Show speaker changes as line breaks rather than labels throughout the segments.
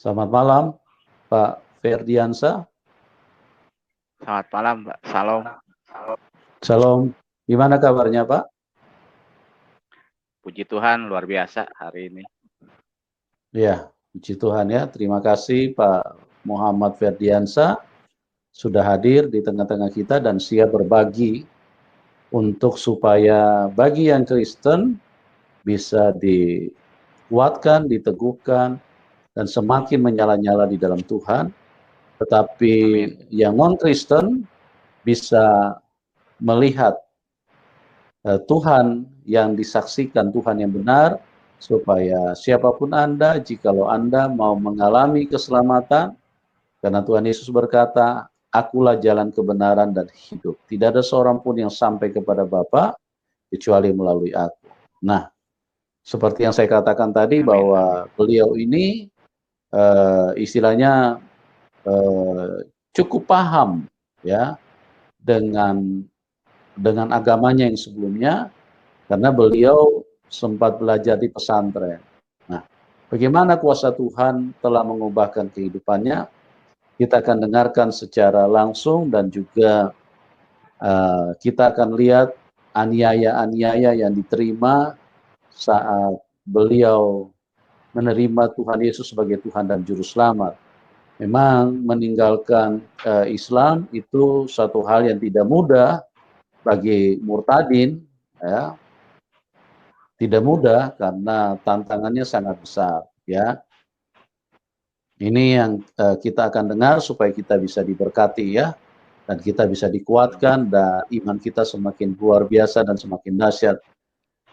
Selamat malam, Pak Ferdiansa.
Selamat malam, Mbak. Salam.
Shalom. Gimana kabarnya, Pak?
Puji Tuhan, luar biasa hari ini.
Ya, puji Tuhan ya. Terima kasih Pak Muhammad Ferdiansa sudah hadir di tengah-tengah kita dan siap berbagi untuk supaya bagi yang Kristen bisa dikuatkan, diteguhkan, dan semakin menyala-nyala di dalam Tuhan. Tetapi
Amin.
yang non-Kristen bisa melihat Tuhan yang disaksikan, Tuhan yang benar, supaya siapapun Anda, jikalau Anda mau mengalami keselamatan, karena Tuhan Yesus berkata, akulah jalan kebenaran dan hidup. Tidak ada seorang pun yang sampai kepada Bapa, kecuali melalui aku. Nah, seperti yang saya katakan tadi,
Amin.
bahwa beliau ini istilahnya cukup paham ya dengan agamanya yang sebelumnya, karena beliau sempat belajar di pesantren. Nah, bagaimana kuasa Tuhan telah mengubahkan kehidupannya, kita akan dengarkan secara langsung dan juga kita akan lihat aniaya-aniaya yang diterima saat beliau menerima Tuhan Yesus sebagai Tuhan dan Juru Selamat. Memang meninggalkan Islam itu satu hal yang tidak mudah bagi murtadin, ya, tidak mudah karena tantangannya sangat besar, ya. Ini yang kita akan dengar supaya kita bisa diberkati ya, dan kita bisa dikuatkan dan iman kita semakin luar biasa dan semakin dahsyat.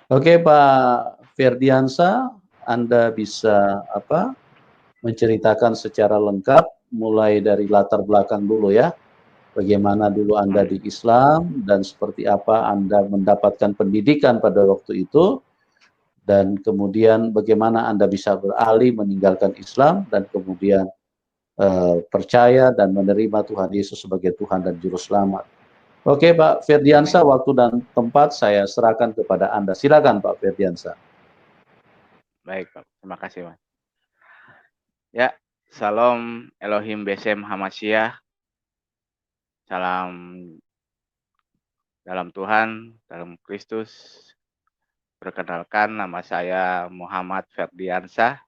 Oke, Pak Ferdiansa, Anda bisa menceritakan secara lengkap mulai dari latar belakang dulu ya. Bagaimana dulu Anda di Islam dan seperti apa Anda mendapatkan pendidikan pada waktu itu, dan kemudian bagaimana Anda bisa beralih meninggalkan Islam dan kemudian percaya dan menerima Tuhan Yesus sebagai Tuhan dan Juru Selamat. Oke, Pak Ferdiansa,
Amin.
waktu dan tempat saya serahkan kepada Anda. Silakan, Pak Ferdiansa.
Baik, Pak. Terima kasih, Mas. Ya, salam Elohim Besem Hamasyiah. Salam dalam Tuhan, dalam Kristus. Perkenalkan, nama saya Muhammad Ferdiansa.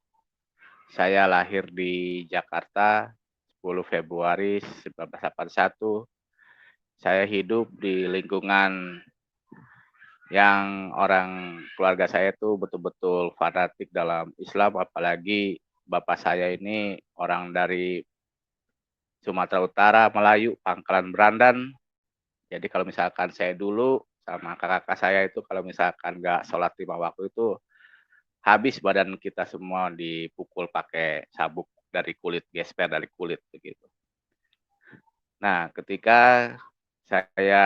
Saya lahir di Jakarta 10 Februari 1981. Saya hidup di lingkungan yang orang keluarga saya itu betul-betul fanatik dalam Islam, apalagi bapak saya ini orang dari Sumatera Utara, Melayu, Pangkalan Berandan. Jadi kalau misalkan saya dulu sama kakak-kakak saya itu kalau misalkan nggak sholat 5 waktu itu habis badan kita semua dipukul pakai sabuk dari kulit, gesper dari kulit begitu. Nah, ketika saya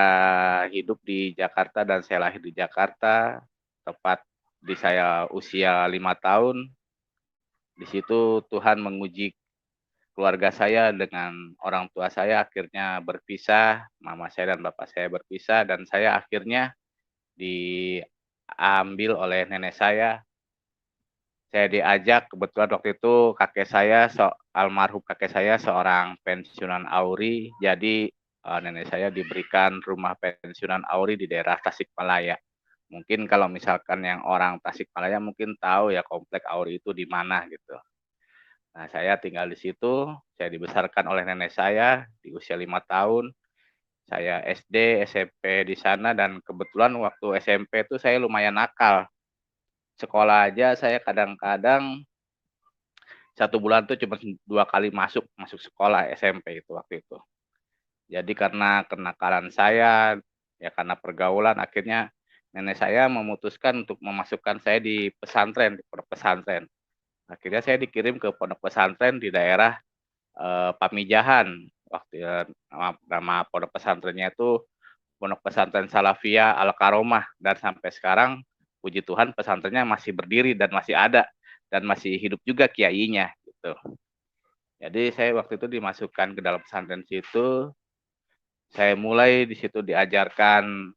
hidup di Jakarta dan saya lahir di Jakarta, tepat di saya usia 5 tahun, di situ Tuhan menguji keluarga saya dengan orang tua saya akhirnya berpisah, mama saya dan bapak saya berpisah dan saya akhirnya diambil oleh nenek saya. Saya diajak kebetulan waktu itu kakek saya almarhum kakek saya seorang pensiunan AURI, jadi nenek saya diberikan rumah pensiunan AURI di daerah Tasikmalaya. Mungkin kalau misalkan yang orang Tasikmalaya mungkin tahu ya komplek AURI itu di mana gitu. Nah, saya tinggal di situ, saya dibesarkan oleh nenek saya di usia 5 tahun. Saya SD, SMP di sana dan kebetulan waktu SMP itu saya lumayan nakal. Sekolah aja saya kadang-kadang 1 bulan tuh cuma 2 kali masuk sekolah SMP itu waktu itu. Jadi karena kenakalan saya, ya karena pergaulan akhirnya nenek saya memutuskan untuk memasukkan saya di pesantren, di pondok pesantren. Akhirnya saya dikirim ke pondok pesantren di daerah Pamijahan. Waktu nama pondok pesantrennya itu Pondok Pesantren Salafiyah Al Karomah dan sampai sekarang puji Tuhan pesantrennya masih berdiri dan masih ada dan masih hidup juga kiainya gitu. Jadi saya waktu itu dimasukkan ke dalam pesantren situ, saya mulai di situ diajarkan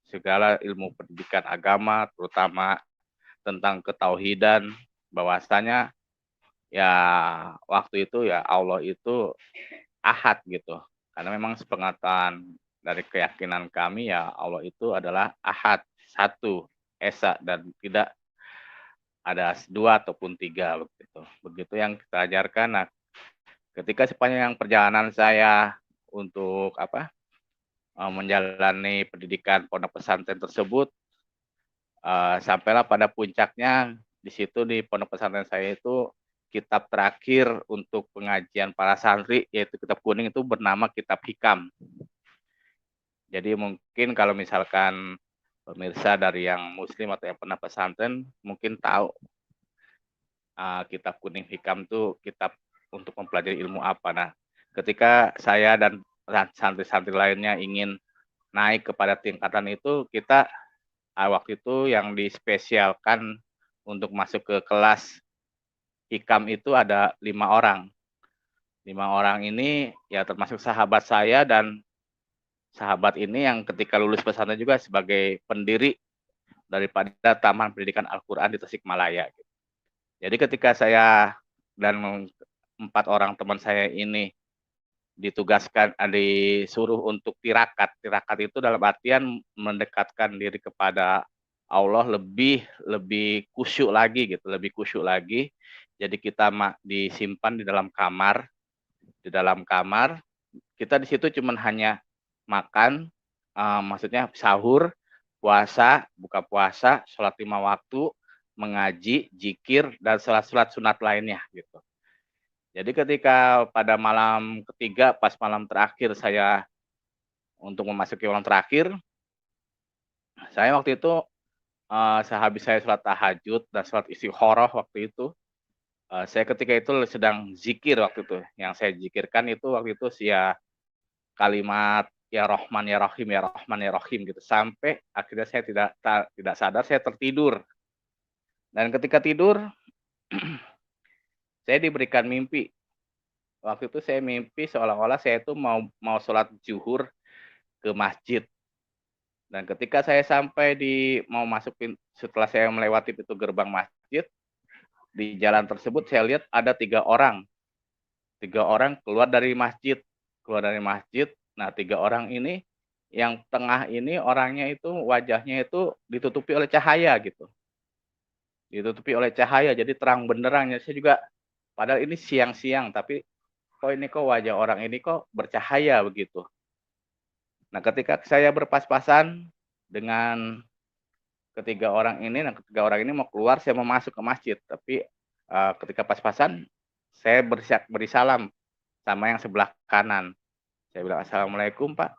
segala ilmu pendidikan agama, terutama tentang ketauhidan, bahwasanya ya waktu itu ya Allah itu ahad gitu. Karena memang sepengetahuan dari keyakinan kami ya Allah itu adalah ahad, satu, esa, dan tidak ada dua ataupun tiga begitu. Begitu yang kita ajarkan. Nah, ketika sepanjang perjalanan saya untuk menjalani pendidikan pondok pesantren tersebut, sampailah pada puncaknya di situ di pondok pesantren saya itu kitab terakhir untuk pengajian para santri yaitu kitab kuning itu bernama Kitab Hikam. Jadi mungkin kalau misalkan pemirsa dari yang muslim atau yang pernah pesantren mungkin tahu kitab kuning hikam itu kitab untuk mempelajari ilmu apa. Nah, ketika saya dan santri-santri lainnya ingin naik kepada tingkatan itu, kita waktu itu yang dispesialkan untuk masuk ke kelas hikam itu ada 5 orang. 5 orang ini ya termasuk sahabat saya, dan sahabat ini yang ketika lulus pesantren juga sebagai pendiri daripada Taman Pendidikan Al-Quran di Tasikmalaya. Jadi ketika saya dan 4 orang teman saya ini disuruh untuk tirakat. Tirakat itu dalam artian mendekatkan diri kepada Allah lebih khusyuk lagi gitu, lebih khusyuk lagi. Jadi kita disimpan di dalam kamar, kita di situ cuman hanya makan, maksudnya sahur, puasa, buka puasa, sholat 5 waktu, mengaji, zikir, dan sholat-sholat sunat lainnya gitu. Jadi ketika pada malam ketiga, pas malam terakhir saya untuk memasuki malam terakhir, saya waktu itu sehabis saya sholat tahajud dan sholat istikharah waktu itu, saya ketika itu sedang zikir waktu itu. Yang saya zikirkan itu waktu itu ya kalimat ya Rahman ya Rahim ya Rahman ya Rahim gitu, sampai akhirnya saya tidak sadar saya tertidur. Dan ketika tidur saya diberikan mimpi. Waktu itu saya mimpi seolah-olah saya itu mau sholat zuhur ke masjid. Dan ketika saya sampai mau masuk setelah saya melewati pintu gerbang masjid, di jalan tersebut saya lihat ada 3 orang. 3 orang keluar dari masjid. Nah, 3 orang ini yang tengah ini orangnya itu wajahnya itu ditutupi oleh cahaya gitu. Ditutupi oleh cahaya, jadi terang benderang. Saya juga padahal ini siang-siang, tapi kok wajah orang ini kok bercahaya begitu. Nah, ketika saya berpas-pasan dengan ketiga orang ini mau keluar, saya mau masuk ke masjid, tapi ketika pas-pasan saya beri salam sama yang sebelah kanan. Saya bilang, "Assalamualaikum Pak,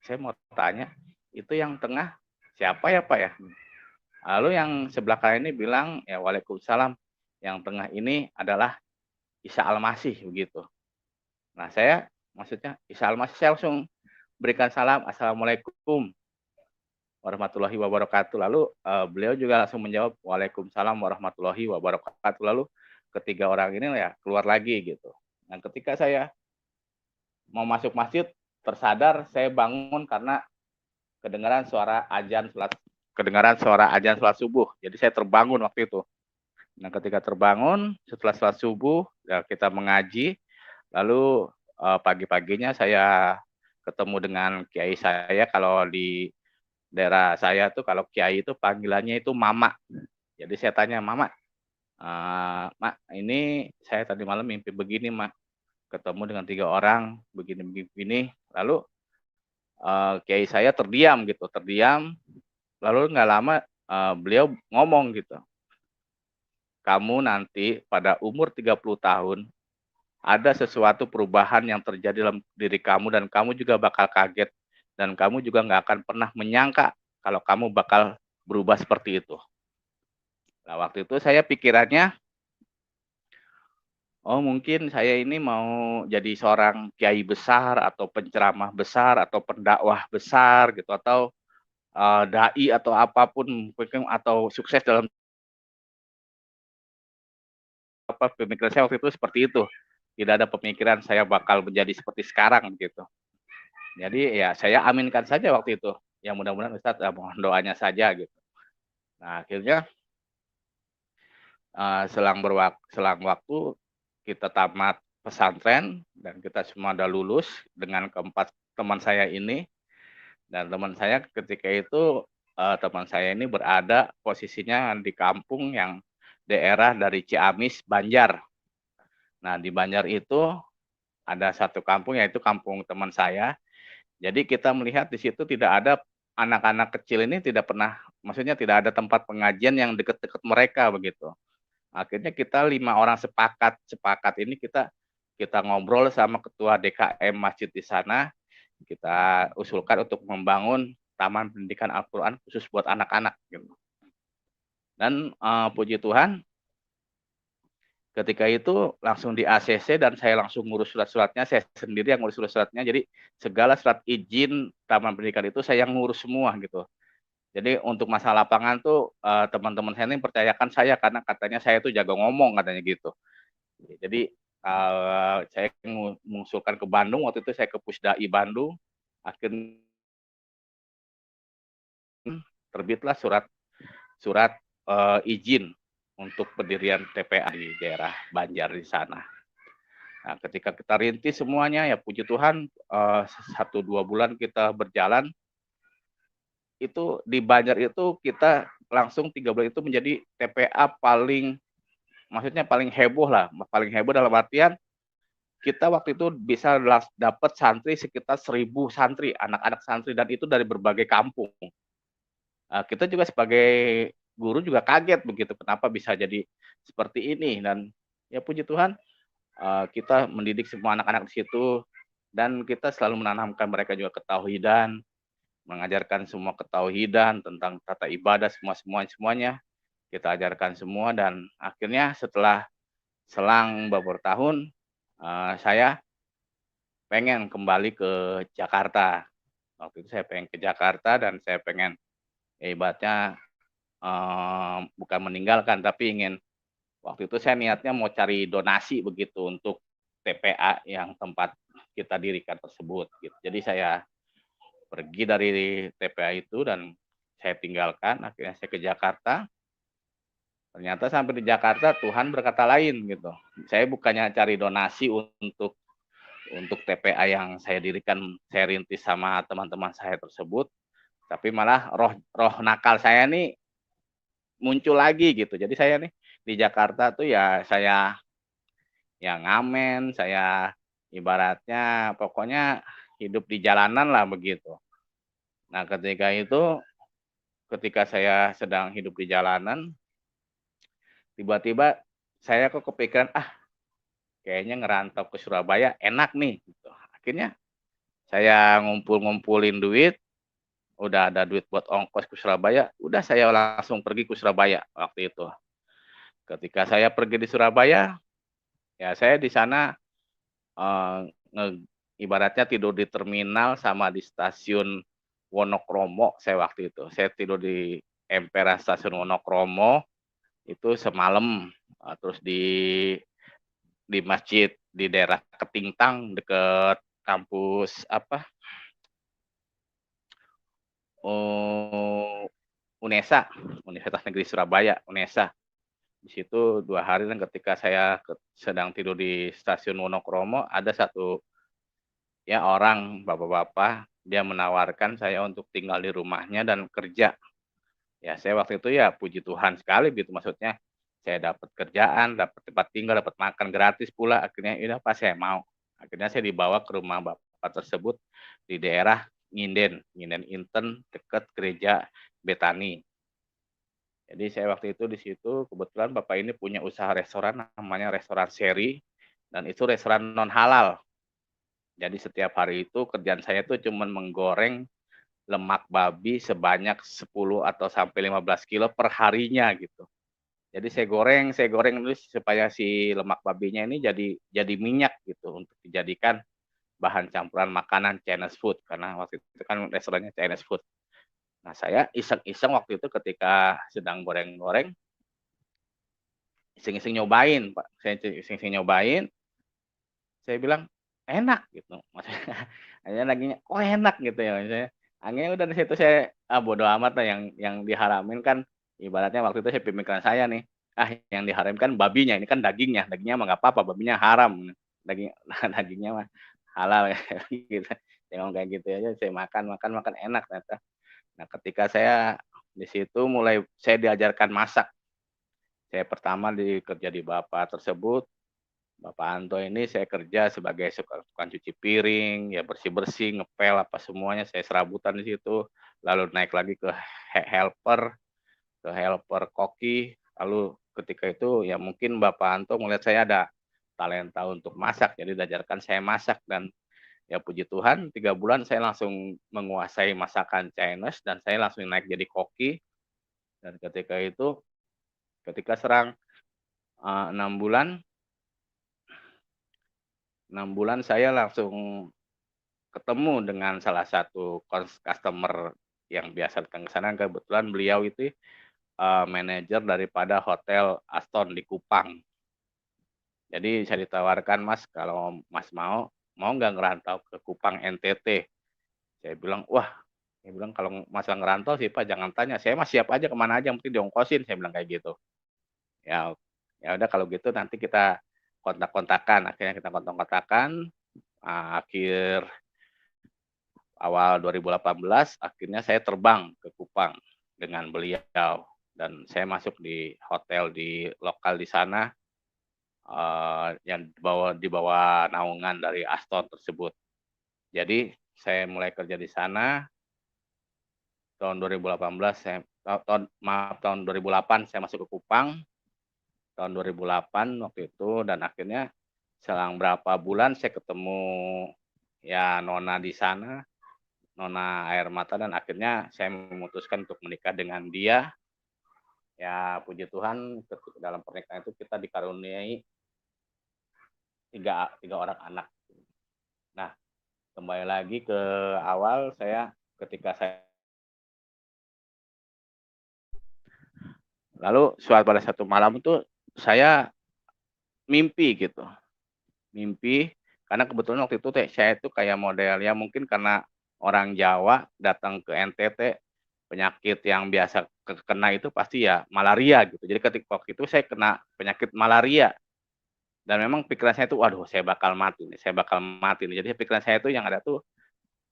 saya mau tanya, itu yang tengah siapa ya Pak ya?" Lalu yang sebelah kanan ini bilang, "Ya Waalaikumsalam, yang tengah ini adalah Isa Al-Masih," begitu. Nah, maksudnya Isa Al-Masih, saya langsung berikan salam, "Assalamualaikum warahmatullahi wabarakatuh." Lalu beliau juga langsung menjawab, "Waalaikumsalam warahmatullahi wabarakatuh." Lalu ketiga orang ini ya keluar lagi gitu. Dan ketika saya mau masuk masjid, tersadar saya bangun karena kedengaran suara ajan salat subuh. Jadi saya terbangun waktu itu. Nah, ketika terbangun setelah salat subuh, ya kita mengaji. Lalu pagi-paginya saya ketemu dengan kiai saya. Kalau di daerah saya tuh kalau kiai itu panggilannya itu mama. Jadi saya tanya, "Mama, Mak, ini saya tadi malam mimpi begini, Mak. Ketemu dengan 3 orang, begini. Lalu kiai saya terdiam gitu, lalu nggak lama beliau ngomong gitu, "Kamu nanti pada umur 30 tahun, ada sesuatu perubahan yang terjadi dalam diri kamu dan kamu juga bakal kaget. Dan kamu juga nggak akan pernah menyangka kalau kamu bakal berubah seperti itu." Nah, waktu itu saya pikirannya, oh mungkin saya ini mau jadi seorang kiai besar atau penceramah besar atau pendakwah besar gitu, atau dai atau apapun, atau sukses dalam pemikiran saya waktu itu seperti itu. Tidak ada pemikiran saya bakal menjadi seperti sekarang gitu. Jadi ya saya aminkan saja waktu itu. Ya mudah-mudahan Ustadz mohon doanya saja gitu. Nah, akhirnya selang waktu kita tamat pesantren dan kita semua udah lulus dengan keempat teman saya ini. Dan teman saya ketika itu, teman saya ini berada posisinya di kampung yang daerah dari Ciamis, Banjar. Nah, di Banjar itu ada satu kampung, yaitu kampung teman saya. Jadi kita melihat di situ tidak ada anak-anak kecil ini, tidak pernah, maksudnya tidak ada tempat pengajian yang dekat-dekat mereka begitu. Akhirnya kita 5 orang sepakat ini kita kita ngobrol sama ketua DKM masjid di sana, kita usulkan untuk membangun taman pendidikan Al-Quran khusus buat anak-anak gitu. Dan puji Tuhan ketika itu langsung di ACC dan saya langsung ngurus surat-suratnya, saya sendiri yang ngurus surat-suratnya. Jadi segala surat izin taman pendidikan itu saya yang ngurus semua gitu. Jadi untuk masalah lapangan tuh teman-teman saya ini percayakan saya karena katanya saya tuh jago ngomong katanya gitu. Jadi saya mengusulkan ke Bandung, waktu itu saya ke Pusdai Bandung, akhirnya terbitlah surat surat izin untuk pendirian TPA di daerah Banjar di sana. Nah, ketika kita rintis semuanya, ya puji Tuhan 1-2 bulan kita berjalan, itu di Banjar itu kita langsung 3 bulan itu menjadi TPA paling, maksudnya paling heboh lah, paling heboh dalam artian kita waktu itu bisa dapat santri sekitar 1.000 santri, anak-anak santri, dan itu dari berbagai kampung. Kita juga sebagai guru juga kaget begitu, kenapa bisa jadi seperti ini, dan ya puji Tuhan kita mendidik semua anak-anak di situ dan kita selalu menanamkan mereka juga ketauhidan, mengajarkan semua ketauhidan tentang tata ibadah semuanya kita ajarkan semua. Dan akhirnya setelah selang beberapa tahun saya pengen kembali ke Jakarta. Waktu itu saya pengen ke Jakarta dan saya pengen ibaratnya bukan meninggalkan tapi ingin, waktu itu saya niatnya mau cari donasi begitu untuk TPA yang tempat kita dirikan tersebut gitu. Jadi saya pergi dari TPA itu dan saya tinggalkan, akhirnya saya ke Jakarta. Ternyata sampai di Jakarta Tuhan berkata lain gitu. Saya bukannya cari donasi untuk TPA yang saya dirikan, saya rintis sama teman-teman saya tersebut, tapi malah roh nakal saya nih muncul lagi gitu. Jadi saya nih di Jakarta tuh ya saya yang ngamen, saya ibaratnya pokoknya hidup di jalanan lah begitu. Nah, ketika saya sedang hidup di jalanan, tiba-tiba saya kok kepikiran, kayaknya ngerantau ke Surabaya enak nih gitu. Akhirnya saya ngumpulin duit, udah ada duit buat ongkos ke Surabaya, udah saya langsung pergi ke Surabaya waktu itu. Ketika saya pergi di Surabaya, ya saya di sana ibaratnya tidur di terminal sama di stasiun Wonokromo saya waktu itu. Saya tidur di Empera stasiun Wonokromo itu semalam, terus di masjid di daerah Ketingtang deket kampus UNESA, Universitas Negeri Surabaya, UNESA. Di situ 2 hari, dan ketika saya sedang tidur di stasiun Wonokromo, ada satu ya orang bapak-bapak, dia menawarkan saya untuk tinggal di rumahnya dan kerja. Ya saya waktu itu ya puji Tuhan sekali gitu, maksudnya saya dapat kerjaan, dapat tempat tinggal, dapat makan gratis pula. Akhirnya ya udah Pak, saya mau. Akhirnya saya dibawa ke rumah bapak tersebut di daerah Nginden Inten, dekat gereja Betani. Jadi saya waktu itu di situ kebetulan bapak ini punya usaha restoran namanya restoran Seri, dan itu restoran non halal. Jadi setiap hari itu kerjaan saya itu cuma menggoreng lemak babi sebanyak 10 atau sampai 15 kilo per harinya gitu. Jadi saya goreng dulu supaya si lemak babinya ini jadi minyak gitu untuk dijadikan bahan campuran makanan Chinese food, karena waktu itu kan restorannya Chinese food. Nah, saya iseng-iseng waktu itu ketika sedang goreng-goreng, iseng-iseng nyobain, Pak. Saya iseng-iseng nyobain, saya bilang enak gitu. Maksudnya hanya laginya, kok enak gitu ya. Maksudnya, akhirnya udah di situ saya bodo amat lah yang diharamin kan ibaratnya waktu itu saya pemikiran saya nih. yang diharamkan babinya, ini kan dagingnya mah nggak apa-apa, babinya haram, daging dagingnya mah halal gitu. Saya ngomong kayak gitu aja, saya makan enak ternyata. Nah, ketika saya di situ mulai saya diajarkan masak. Saya pertama kerja di bapak tersebut, Bapak Anto ini saya kerja sebagai tukang cuci piring, ya bersih-bersih, ngepel apa semuanya, saya serabutan di situ. Lalu naik lagi ke helper koki. Lalu ketika itu ya mungkin Bapak Anto melihat saya ada talenta untuk masak, jadi diajarkan saya masak dan ya puji Tuhan 3 bulan saya langsung menguasai masakan Chinese dan saya langsung naik jadi koki. Dan ketika serang 6 bulan, 6 bulan saya langsung ketemu dengan salah satu customer yang biasa datang ke sana. Kebetulan beliau itu manajer daripada hotel Aston di Kupang. Jadi saya ditawarkan, Mas, kalau Mas mau nggak ngerantau ke Kupang NTT? Saya bilang, wah, saya bilang kalau masalah ngerantau sih Pak jangan tanya, saya mah siap aja kemana aja, yang penting diongkosin, saya bilang kayak gitu. Ya, ya udah kalau gitu nanti kita kontak-kontakan. Akhirnya kita kontak-kontakan. Akhir awal 2018 akhirnya saya terbang ke Kupang dengan beliau dan saya masuk di hotel di lokal di sana yang di bawah naungan dari Aston tersebut. Jadi saya mulai kerja di sana tahun 2018 tahun 2008 saya masuk ke Kupang tahun 2008 waktu itu dan akhirnya selang berapa bulan saya ketemu ya nona di sana, Nona Air Mata, dan akhirnya saya memutuskan untuk menikah dengan dia. Ya puji Tuhan dalam pernikahan itu kita dikaruniai tiga orang anak. Nah, kembali lagi ke awal, ketika saya lalu pada satu malam itu saya mimpi gitu. Mimpi karena kebetulan waktu itu saya itu kayak model ya mungkin karena orang Jawa datang ke NTT, penyakit yang biasa kena itu pasti ya malaria gitu. Jadi ketika waktu itu saya kena penyakit malaria dan memang pikiran saya itu, waduh saya bakal mati nih, saya bakal mati nih. Jadi pikiran saya itu yang ada tuh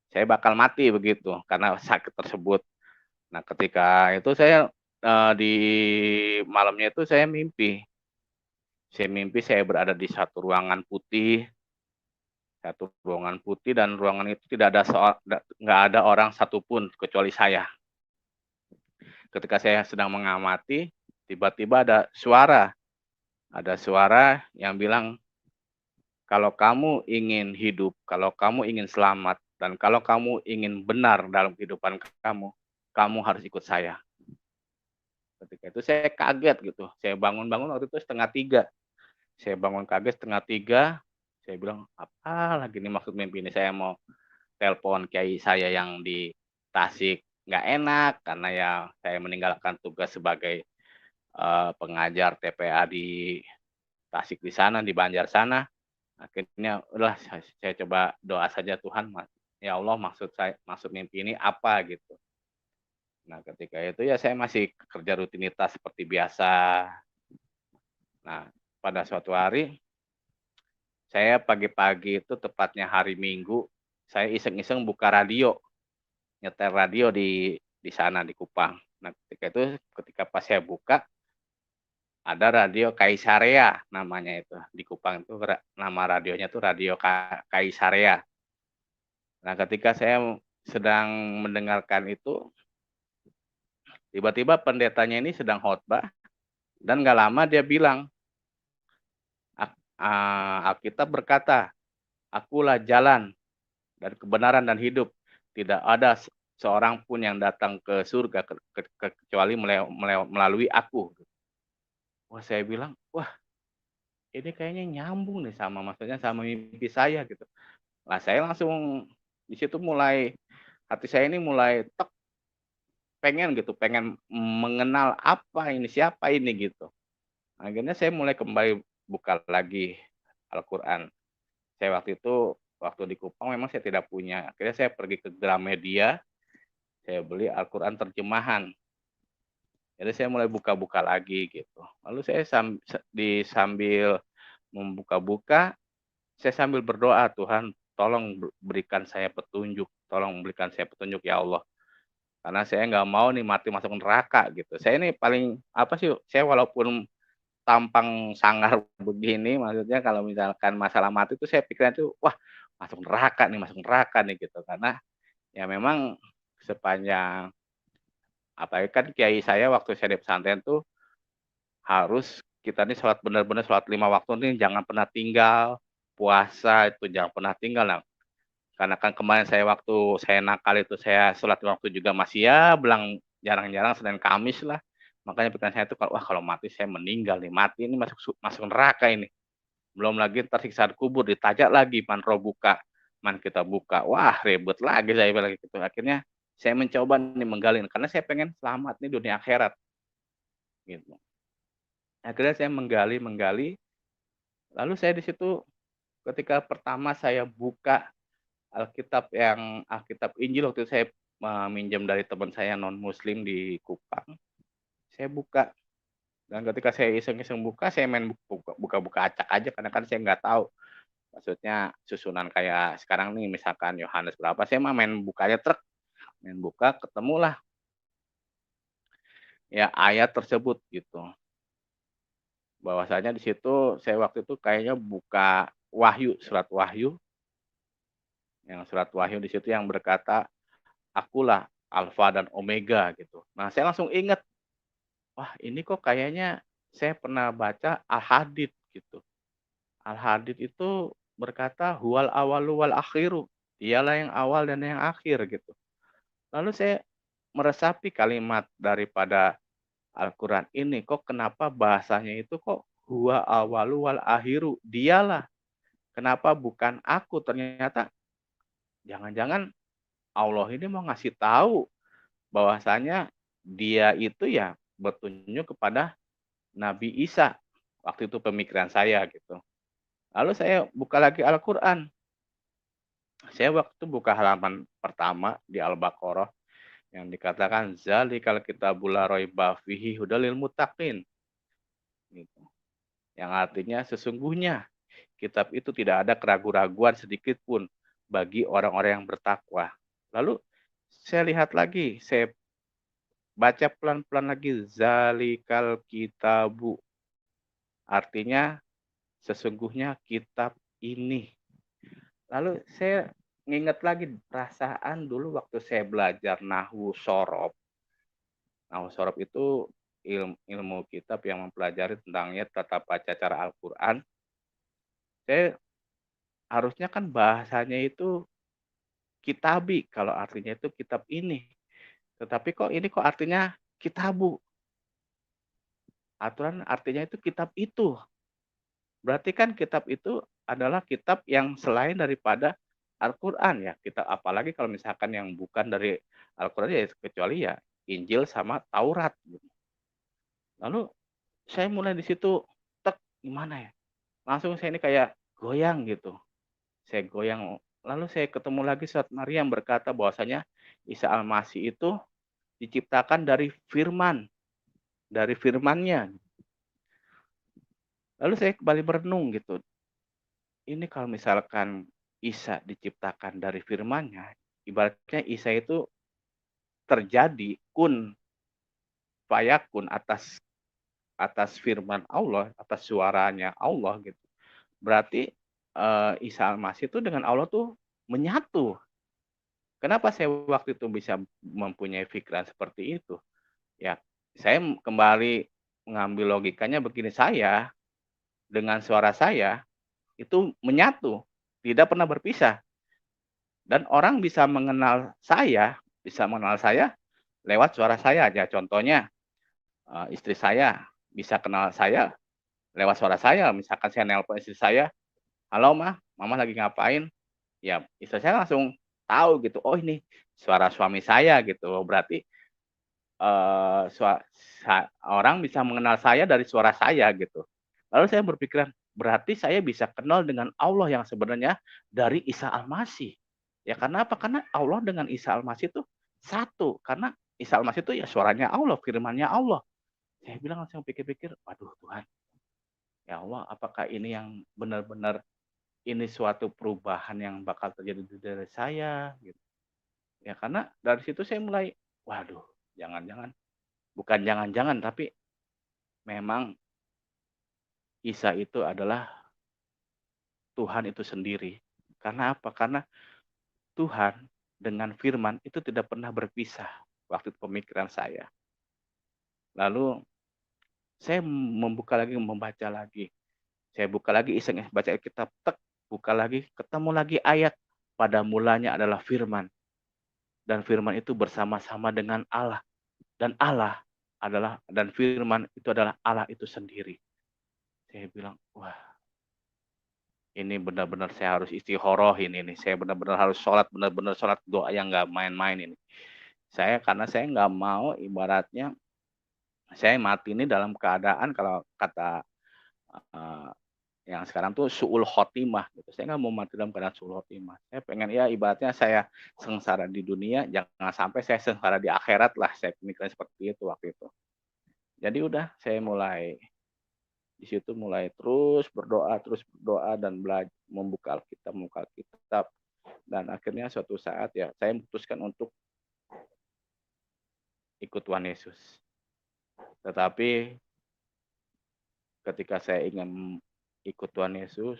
saya bakal mati begitu karena sakit tersebut. Nah, ketika itu saya di malamnya itu saya mimpi. Saya mimpi saya berada di satu ruangan putih dan ruangan itu nggak ada orang satupun kecuali saya. Ketika saya sedang mengamati, tiba-tiba ada suara yang bilang, kalau kamu ingin hidup, kalau kamu ingin selamat, dan kalau kamu ingin benar dalam kehidupan kamu, kamu harus ikut saya. Ketika itu saya kaget gitu, saya bangun-bangun waktu itu 2:30. Saya bangun kaget 2:30, saya bilang, apa lagi nih maksud mimpi ini, saya mau telepon kiai saya yang di Tasik, nggak enak karena ya saya meninggalkan tugas sebagai pengajar TPA di Tasik di sana, di Banjar sana. Akhirnya udahlah saya coba doa saja, Tuhan, ya Allah maksud mimpi ini apa gitu. Nah, ketika itu ya saya masih kerja rutinitas seperti biasa. Nah, pada suatu hari saya pagi-pagi itu tepatnya hari Minggu, saya iseng-iseng buka radio, nyetel radio di sana di Kupang. Nah, ketika pas saya buka ada radio Kaisarea namanya itu. Di Kupang itu nama radionya tuh Radio Kaisarea. Nah, ketika saya sedang mendengarkan itu, tiba-tiba pendetanya ini sedang khotbah dan nggak lama dia bilang, Alkitab berkata, akulah jalan dan kebenaran dan hidup. Tidak ada seorang pun yang datang ke surga kecuali melalui aku. Wah, saya bilang, wah ini kayaknya nyambung nih maksudnya sama mimpi saya gitu. Nah, saya langsung di situ hati saya ini mulai pengen mengenal siapa ini gitu. Akhirnya saya mulai kembali buka lagi Al-Quran. Waktu di Kupang memang saya tidak punya. Akhirnya saya pergi ke Gramedia, saya beli Al-Quran terjemahan. Jadi saya mulai buka-buka lagi gitu. Lalu saya sambil membuka-buka, saya sambil berdoa, "Tuhan, tolong berikan saya petunjuk, tolong berikan saya petunjuk ya Allah." Karena saya nggak mau nih mati masuk neraka gitu. Saya ini paling apa sih, saya walaupun tampang sangar begini, maksudnya kalau misalkan masalah mati itu saya pikiran tuh, "Wah, masuk neraka nih," gitu. Karena ya memang sepanjang apalagi kan kiai saya waktu saya di pesantren tuh harus kita nih sholat benar-benar sholat 5 waktu nih jangan pernah tinggal, puasa itu jangan pernah tinggal. Nah, karena kan kemarin saya waktu saya nakal itu saya sholat 5 waktu juga masih ya belang jarang-jarang Senin Kamis lah. Makanya pikiran saya tuh kalau, "Wah, kalau mati saya meninggal nih, mati ini masuk neraka ini." Belum lagi entar siksaan kubur, ditajak lagi, "Man robuka?" "Man kita buka." Wah, ribet lagi saya bilang gitu. Akhirnya saya mencoba nih menggali, karena saya pengen selamat nih dunia akhirat, gitu. Akhirnya saya menggali, lalu saya di situ ketika pertama saya buka Alkitab Injil waktu itu saya minjem dari teman saya non muslim di Kupang, saya buka dan ketika saya iseng-iseng buka, saya main buka-buka acak aja karena kan saya nggak tahu, maksudnya susunan kayak sekarang nih misalkan Yohanes berapa, saya mah main buka aja main buka ketemulah ya ayat tersebut gitu. Bahwasanya di situ saya waktu itu kayaknya buka Wahyu, surat Wahyu, yang surat Wahyu di situ yang berkata, "Akulah Alfa dan Omega," gitu. Nah, saya langsung ingat, wah ini kok kayaknya saya pernah baca Al-Hadid gitu. Al-Hadid itu berkata, "Huwal awalu wal akhiru." Dialah yang awal dan yang akhir gitu. Lalu saya meresapi kalimat daripada Al-Quran ini, kok kenapa bahasanya itu kok huwa awalu wal akhiru, dialah. Kenapa bukan aku? Ternyata jangan-jangan Allah ini mau ngasih tahu bahwasanya dia itu ya bertunjuk kepada Nabi Isa. Waktu itu pemikiran saya gitu. Lalu saya buka lagi Al-Quran. Saya waktu itu buka halaman pertama di Al-Baqarah yang dikatakan zalikal kitabul la raiba fihi hudalil muttaqin. Gitu. Yang artinya sesungguhnya kitab itu tidak ada keraguan-raguan sedikit pun bagi orang-orang yang bertakwa. Lalu saya lihat lagi, saya baca pelan-pelan lagi zalikal kitabu. Artinya sesungguhnya kitab ini. Lalu saya nginget lagi perasaan dulu waktu saya belajar Nahwu Shorob. Nahwu Shorob itu ilmu kitab yang mempelajari tentangnya tata baca cara Al-Quran. Saya harusnya kan bahasanya itu kitabi, kalau artinya itu kitab ini. Tetapi kok artinya kitabu. Aturan artinya itu kitab itu. Berarti kan kitab itu adalah kitab yang selain daripada Al-Quran ya. Kitab apalagi kalau misalkan yang bukan dari Al-Quran ya kecuali ya Injil sama Taurat. Gitu. Lalu saya mulai di situ, gimana ya? Langsung saya ini kayak goyang gitu. Saya goyang. Lalu saya ketemu lagi surat Maryam berkata bahwasanya Isa Al-Masih itu diciptakan dari firman, dari firmannya. Lalu saya kembali berenung gitu. Ini kalau misalkan Isa diciptakan dari firmannya, ibaratnya Isa itu terjadi kun fayakun atas firman Allah, atas suaranya Allah gitu. Berarti Isa Al-Masih itu dengan Allah tuh menyatu. Kenapa saya waktu itu bisa mempunyai pikiran seperti itu? Ya, saya kembali mengambil logikanya begini, saya dengan suara saya itu menyatu, tidak pernah berpisah. Dan orang bisa mengenal saya lewat suara saya aja. Contohnya istri saya bisa kenal saya lewat suara saya. Misalkan saya nelpon istri saya, "Halo Mah, Mama lagi ngapain?" Ya, istri saya langsung tahu gitu, oh ini suara suami saya gitu. Berarti Eee, sua sa orang bisa mengenal saya dari suara saya gitu. Lalu saya berpikiran, berarti saya bisa kenal dengan Allah yang sebenarnya dari Isa Al-Masih. Ya karena apa? Karena Allah dengan Isa Al-Masih itu satu, karena Isa Al-Masih itu ya suaranya Allah, firman-Nya Allah. Saya bilang langsung pikir-pikir, waduh Tuhan, ya Allah, apakah ini yang benar-benar ini suatu perubahan yang bakal terjadi di diri saya gitu. Ya karena dari situ saya mulai, waduh, jangan-jangan, bukan jangan-jangan, tapi memang Isa itu adalah Tuhan itu sendiri. Karena apa? Karena Tuhan dengan firman itu tidak pernah berpisah waktu itu pemikiran saya. Lalu saya membuka lagi, membaca lagi. Saya buka lagi, iseng baca Alkitab, tek, buka lagi, ketemu lagi ayat. Pada mulanya adalah firman. Dan firman itu bersama-sama dengan Allah. Dan Allah adalah, dan firman itu adalah Allah itu sendiri. Saya bilang, wah, ini benar-benar saya harus istikharah ini. Saya benar-benar harus sholat, benar-benar sholat doa yang nggak main-main ini. Karena saya nggak mau ibaratnya saya mati ini dalam keadaan kalau kata eh, yang sekarang tuh suul khotimah gitu. Saya nggak mau mati dalam keadaan suul khotimah. Saya pengen ya ibaratnya saya sengsara di dunia, jangan sampai saya sengsara di akhirat lah. Saya pemikiran seperti itu waktu itu. Jadi udah saya mulai di situ mulai terus berdoa dan belajar membuka Alkitab dan akhirnya suatu saat ya saya memutuskan untuk ikut Tuhan Yesus. Tetapi ketika saya ingin ikut Tuhan Yesus,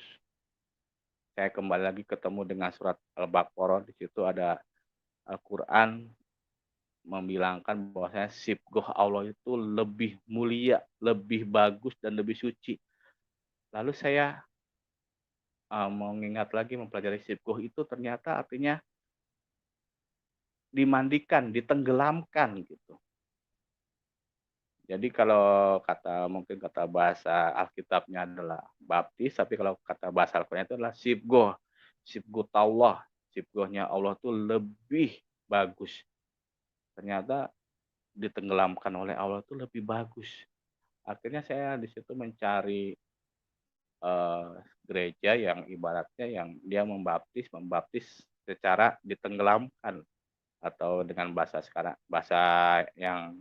saya kembali lagi ketemu dengan surat Al-Baqarah. Di situ ada Al-Quran membilangkan bahwasanya sibgoh Allah itu lebih mulia, lebih bagus, dan lebih suci. Lalu saya mengingat lagi mempelajari sibgoh itu ternyata artinya dimandikan, ditenggelamkan gitu. Jadi kalau mungkin kata bahasa Alkitabnya adalah baptis, tapi kalau kata bahasa Al-Qur'annya itu adalah sibgoh. Sibghatullah, sibgohnya Allah tuh lebih bagus. Ternyata ditenggelamkan oleh Allah tuh lebih bagus. Akhirnya saya di situ mencari gereja yang ibaratnya yang dia membaptis secara ditenggelamkan atau dengan bahasa sekarang, bahasa yang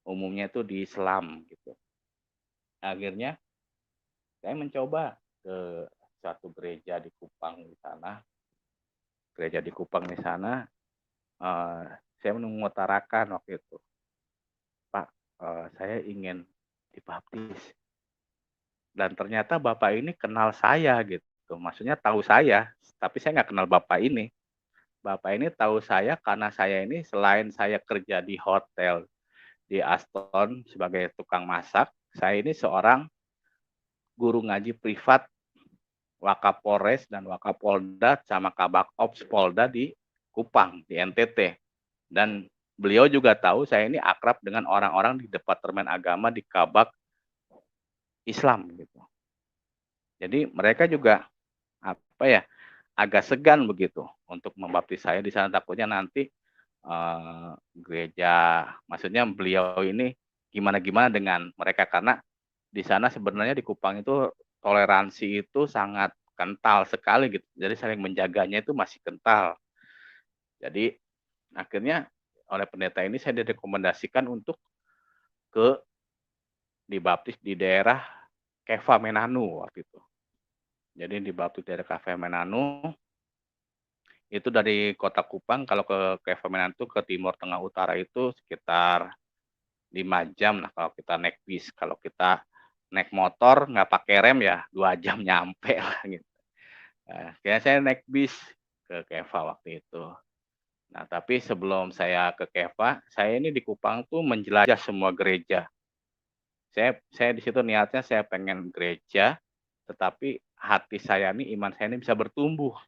umumnya itu di Islam gitu. Akhirnya saya mencoba ke suatu gereja di Kupang di sana. Gereja di Kupang di sana, saya mengutarakan waktu itu, Pak, saya ingin dibaptis. Dan ternyata Bapak ini kenal saya gitu. Maksudnya tahu saya, tapi saya nggak kenal Bapak ini. Bapak ini tahu saya karena saya ini selain saya kerja di hotel di Aston sebagai tukang masak, saya ini seorang guru ngaji privat Wakapolres dan Wakapolda sama Kabak Ops Polda di Kupang, di NTT. Dan beliau juga tahu saya ini akrab dengan orang-orang di Departemen Agama di Kabak Islam gitu. Jadi mereka juga apa ya agak segan begitu untuk membaptis saya di sana, takutnya nanti gereja, maksudnya beliau ini gimana-gimana dengan mereka karena di sana sebenarnya di Kupang itu toleransi itu sangat kental sekali gitu. Jadi saling menjaganya itu masih kental. Jadi akhirnya oleh pendeta ini saya direkomendasikan untuk ke dibaptis di daerah Keva Menanu waktu itu. Jadi dibaptis di daerah Keva Menanu itu dari kota Kupang kalau ke Keva Menanu itu ke timur tengah utara itu sekitar 5 jam lah kalau kita naik bis. Kalau kita naik motor nggak pakai rem ya 2 jam nyampe lah gitu. Kayaknya saya naik bis ke Keva waktu itu. Nah, tapi sebelum saya ke Keva, saya ini di Kupang tuh menjelajah semua gereja. Saya di situ niatnya saya pengen gereja, tetapi hati saya nih, iman saya ini bisa bertumbuh,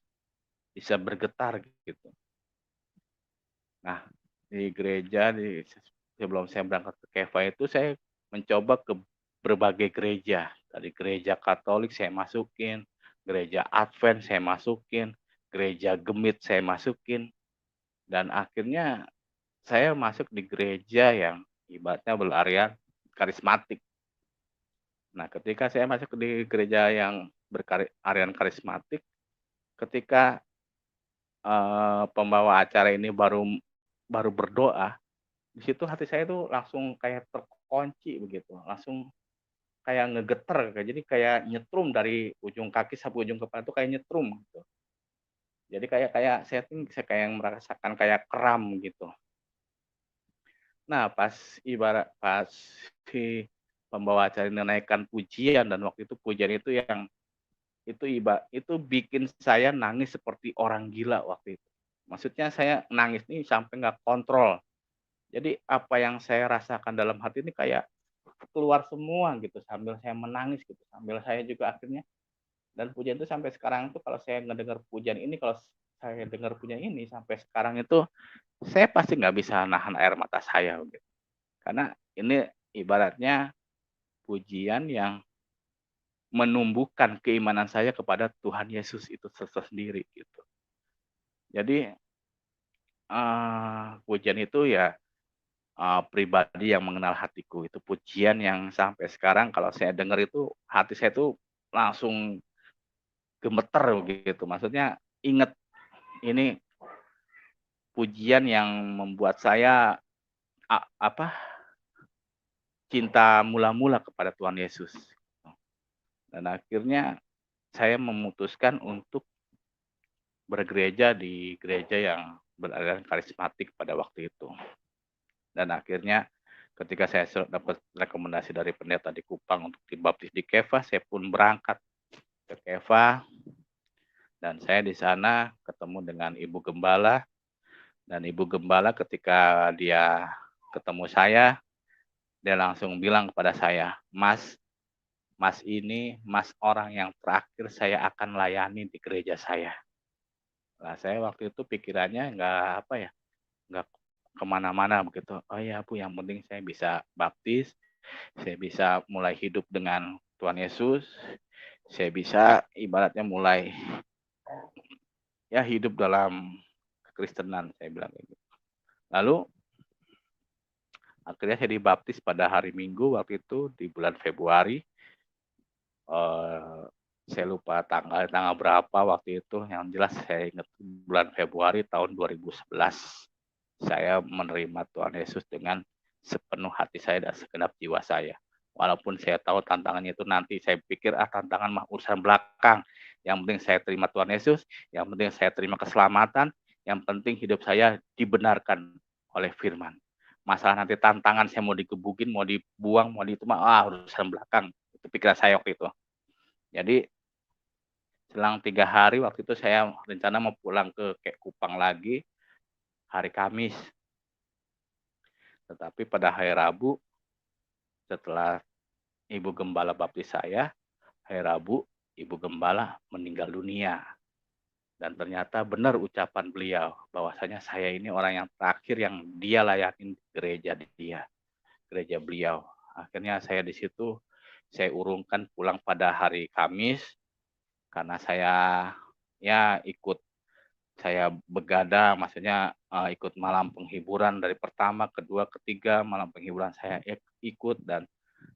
bisa bergetar gitu. Nah, di gereja sebelum saya berangkat ke Keva itu saya mencoba ke berbagai gereja. Dari gereja Katolik saya masukin, gereja Advent saya masukin, gereja Gemit saya masukin, dan akhirnya saya masuk di gereja yang ibaratnya berarea karismatik. Nah, ketika saya masuk di gereja yang berarian karismatik, ketika pembawa acara ini baru berdoa, di situ hati saya tuh langsung kayak kekunci begitu, langsung kayak ngegeter, jadi kayak nyetrum dari ujung kaki sampai ujung kepala tuh kayak nyetrum gitu. Jadi kayak kayak saya kayak merasakan kayak kram gitu. Nah, pas si pembawa acara ini menaikkan pujian, dan waktu itu pujian itu yang itu bikin saya nangis seperti orang gila waktu itu. Maksudnya saya nangis nih sampai nggak kontrol. Jadi apa yang saya rasakan dalam hati ini kayak keluar semua gitu sambil saya menangis gitu, sambil saya juga akhirnya, dan pujian itu sampai sekarang tuh kalau saya ngedengar pujian ini, kalau saya dengar pujian ini sampai sekarang itu saya pasti nggak bisa nahan air mata saya gitu. Karena ini ibaratnya pujian yang menumbuhkan keimanan saya kepada Tuhan Yesus itu sendiri gitu. Jadi pujian itu ya pribadi yang mengenal hatiku, itu pujian yang sampai sekarang kalau saya dengar itu hati saya tuh langsung gemeter gitu. Maksudnya inget ini pujian yang membuat saya apa cinta mula-mula kepada Tuhan Yesus. Dan akhirnya saya memutuskan untuk bergereja di gereja yang beraliran karismatik pada waktu itu. Dan akhirnya ketika saya dapat rekomendasi dari pendeta di Kupang untuk dibaptis di Keva, saya pun berangkat ke Keva, dan saya di sana ketemu dengan Ibu Gembala, dan Ibu Gembala ketika dia ketemu saya, dia langsung bilang kepada saya, Mas ini Mas orang yang terakhir saya akan layani di gereja saya. Nah, saya waktu itu pikirannya nggak kemana-mana begitu. Oh ya Bu, yang penting saya bisa baptis, saya bisa mulai hidup dengan Tuhan Yesus, saya bisa ibaratnya mulai ya hidup dalam kekristenan, saya bilang kayak gitu. Lalu akhirnya saya dibaptis pada hari Minggu waktu itu di bulan Februari. Saya lupa tanggal berapa waktu itu, yang jelas saya ingat bulan Februari tahun 2011. Saya menerima Tuhan Yesus dengan sepenuh hati saya dan segenap jiwa saya. Walaupun saya tahu tantangannya itu nanti, saya pikir tantangan mah urusan belakang. Yang penting saya terima Tuhan Yesus, yang penting saya terima keselamatan, yang penting hidup saya dibenarkan oleh firman. Masalah nanti tantangan saya mau digebukin, mau dibuang, mau itu mah urusan belakang. Itu pikiran saya waktu itu. Jadi selang 3 hari waktu itu saya rencana mau pulang ke Kupang lagi hari Kamis. Tetapi pada hari Rabu setelah Ibu Gembala baptis saya, hari Rabu Ibu Gembala meninggal dunia. Dan ternyata benar ucapan beliau bahwasanya saya ini orang yang terakhir yang dia layanin gereja gereja beliau. Akhirnya saya di situ saya urungkan pulang pada hari Kamis karena saya ya saya begadang, maksudnya ikut malam penghiburan dari pertama, kedua, ketiga malam penghiburan saya ikut, dan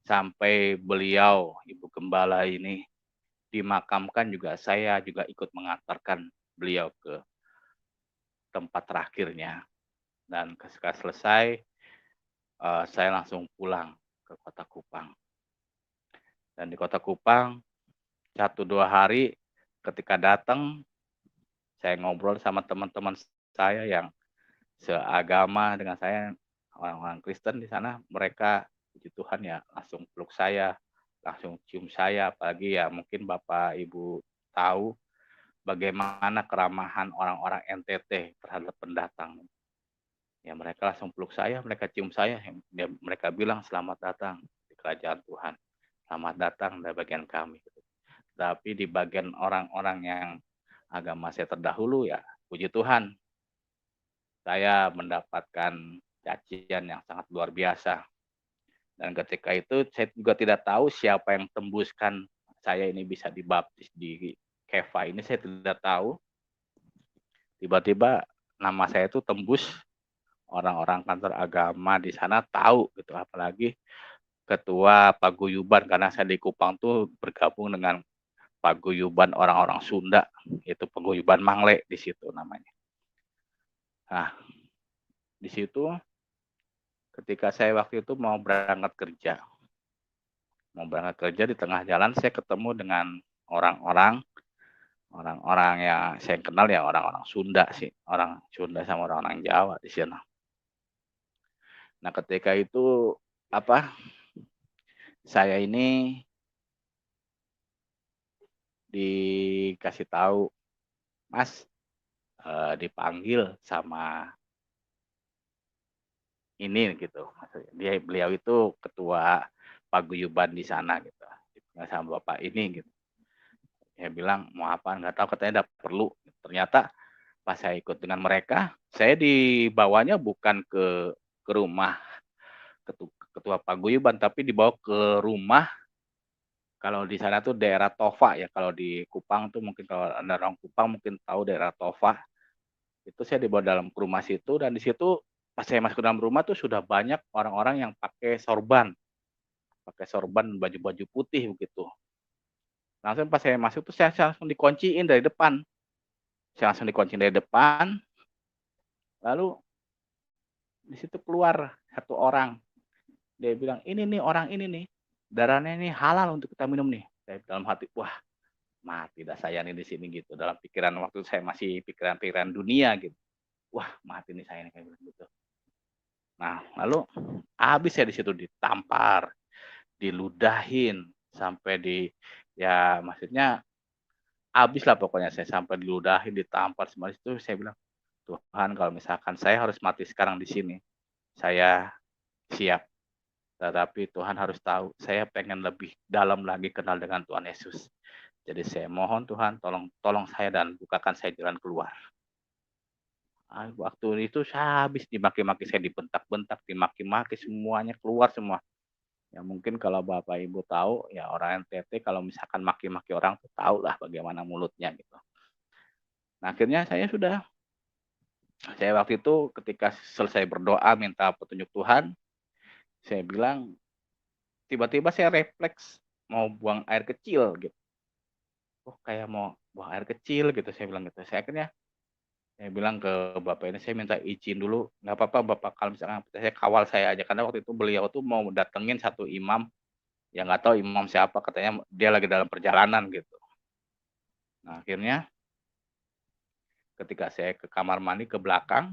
sampai beliau Ibu Gembala ini dimakamkan juga saya juga ikut mengantarkan beliau ke tempat terakhirnya. Dan ketika selesai saya langsung pulang ke Kota Kupang. Dan di Kota Kupang 1-2 hari ketika datang saya ngobrol sama teman-teman saya yang seagama dengan saya, orang-orang Kristen di sana, mereka puji Tuhan ya langsung peluk saya, langsung cium saya, apalagi ya mungkin Bapak Ibu tahu bagaimana keramahan orang-orang NTT terhadap pendatang. Ya mereka langsung peluk saya, mereka cium saya, mereka bilang selamat datang di kerajaan Tuhan, selamat datang dari bagian kami. Tapi di bagian orang-orang yang agama saya terdahulu ya puji Tuhan, saya mendapatkan cacian yang sangat luar biasa. Dan ketika itu saya juga tidak tahu siapa yang tembuskan saya ini bisa dibaptis di Keva ini, saya tidak tahu. Tiba-tiba nama saya itu tembus, orang-orang kantor agama di sana tahu gitu, apalagi ketua paguyuban, karena saya di Kupang tuh bergabung dengan paguyuban orang-orang Sunda, itu paguyuban Mangle di situ namanya. Nah, di situ ketika saya waktu itu mau berangkat kerja. Mau berangkat kerja di tengah jalan saya ketemu dengan orang-orang orang-orang yang saya kenal ya orang-orang Sunda sih, orang Sunda sama orang-orang Jawa di sana. Nah, ketika itu apa, saya ini dikasih tahu, "Mas, dipanggil sama ini," gitu, maksudnya beliau itu ketua paguyuban di sana gitu, dipanggil sama bapak ini gitu. Saya bilang, "Mau apa?" "Nggak tahu," katanya, "ada perlu." Ternyata pas saya ikut dengan mereka, saya dibawanya bukan ke rumah ketua paguyuban, tapi dibawa ke rumah, kalau di sana tuh daerah Tofa ya, kalau di Kupang tuh mungkin kalau Anda orang Kupang mungkin tahu daerah Tofa. Itu saya dibawa dalam ke rumah situ dan di situ pas saya masuk ke dalam rumah tuh sudah banyak orang-orang yang pakai sorban, baju-baju putih begitu. Langsung pas saya masuk tuh saya langsung dikunciin dari depan. Saya langsung dikunciin dari depan, lalu di situ keluar satu orang. Dia bilang, "Ini nih orang ini nih, darahnya ini halal untuk kita minum nih." Saya dalam hati, "Wah, mati dah saya nih di sini," gitu. Dalam pikiran waktu saya masih pikiran-pikiran dunia gitu. "Wah, mati nih saya nih," kayak gitu. Nah, lalu habis saya di situ ditampar, diludahin, sampai ya maksudnya habis lah pokoknya saya sampai diludahin, ditampar semua itu saya bilang, "Tuhan kalau misalkan saya harus mati sekarang di sini, saya siap. Tetapi Tuhan harus tahu, saya pengen lebih dalam lagi kenal dengan Tuhan Yesus. Jadi saya mohon Tuhan tolong tolong saya dan bukakan saya jalan keluar." Waktu itu saya habis dimaki-maki, saya dibentak-bentak, dimaki-maki, semuanya keluar semua. Ya mungkin kalau Bapak Ibu tahu, ya orang NTT kalau misalkan maki-maki orang tuh tahulah bagaimana mulutnya gitu. Nah akhirnya saya waktu itu ketika selesai berdoa minta petunjuk Tuhan, saya bilang tiba-tiba saya refleks mau buang air kecil gitu. "Oh kayak mau buang air kecil," gitu saya bilang gitu. Saya bilang ke bapak ini, "Saya minta izin dulu, nggak apa-apa Bapak kalau misalkan saya kawal saya aja." Karena waktu itu beliau tuh mau datengin satu imam, yang nggak tahu imam siapa, katanya dia lagi dalam perjalanan gitu. Nah akhirnya ketika saya ke kamar mandi ke belakang,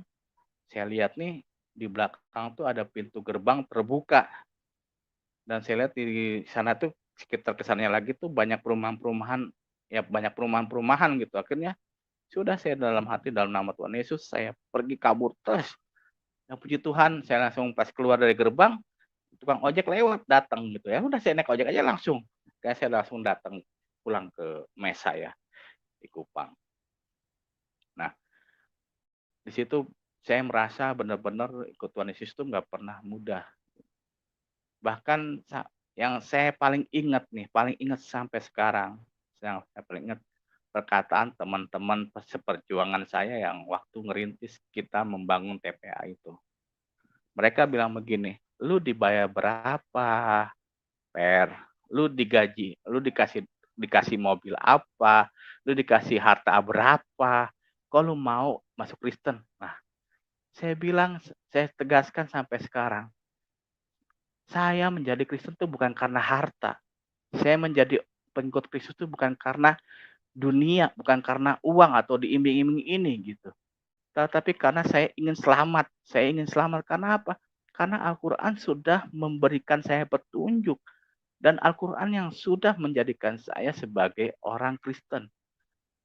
saya lihat nih di belakang tuh ada pintu gerbang terbuka dan saya lihat di sana tuh sekitar kesannya lagi tuh banyak perumahan-perumahan, ya banyak perumahan-perumahan gitu. Akhirnya sudah saya dalam hati dalam nama Tuhan Yesus saya pergi kabur terus. Ya puji Tuhan saya langsung pas keluar dari gerbang, tukang ojek lewat datang gitu ya. Udah saya naik ojek aja langsung. Kayak saya langsung datang pulang ke mes saya di Kupang. Nah, di situ saya merasa benar-benar ikut Tuhan Yesus itu nggak pernah mudah. Bahkan yang saya paling ingat nih, paling ingat sampai sekarang, yang saya paling ingat perkataan teman-teman seperjuangan saya yang waktu ngerintis kita membangun TPA itu. Mereka bilang begini, "Lu dibayar berapa, Per? Lu digaji, lu dikasih mobil apa? Lu dikasih harta berapa? Kok lu mau masuk Kristen?" Nah, saya bilang, saya tegaskan sampai sekarang, saya menjadi Kristen itu bukan karena harta. Saya menjadi pengikut Kristus itu bukan karena dunia, bukan karena uang atau diiming-iming ini gitu. Tetapi karena saya ingin selamat. Saya ingin selamat karena apa? Karena Al-Quran sudah memberikan saya petunjuk. Dan Al-Quran yang sudah menjadikan saya sebagai orang Kristen.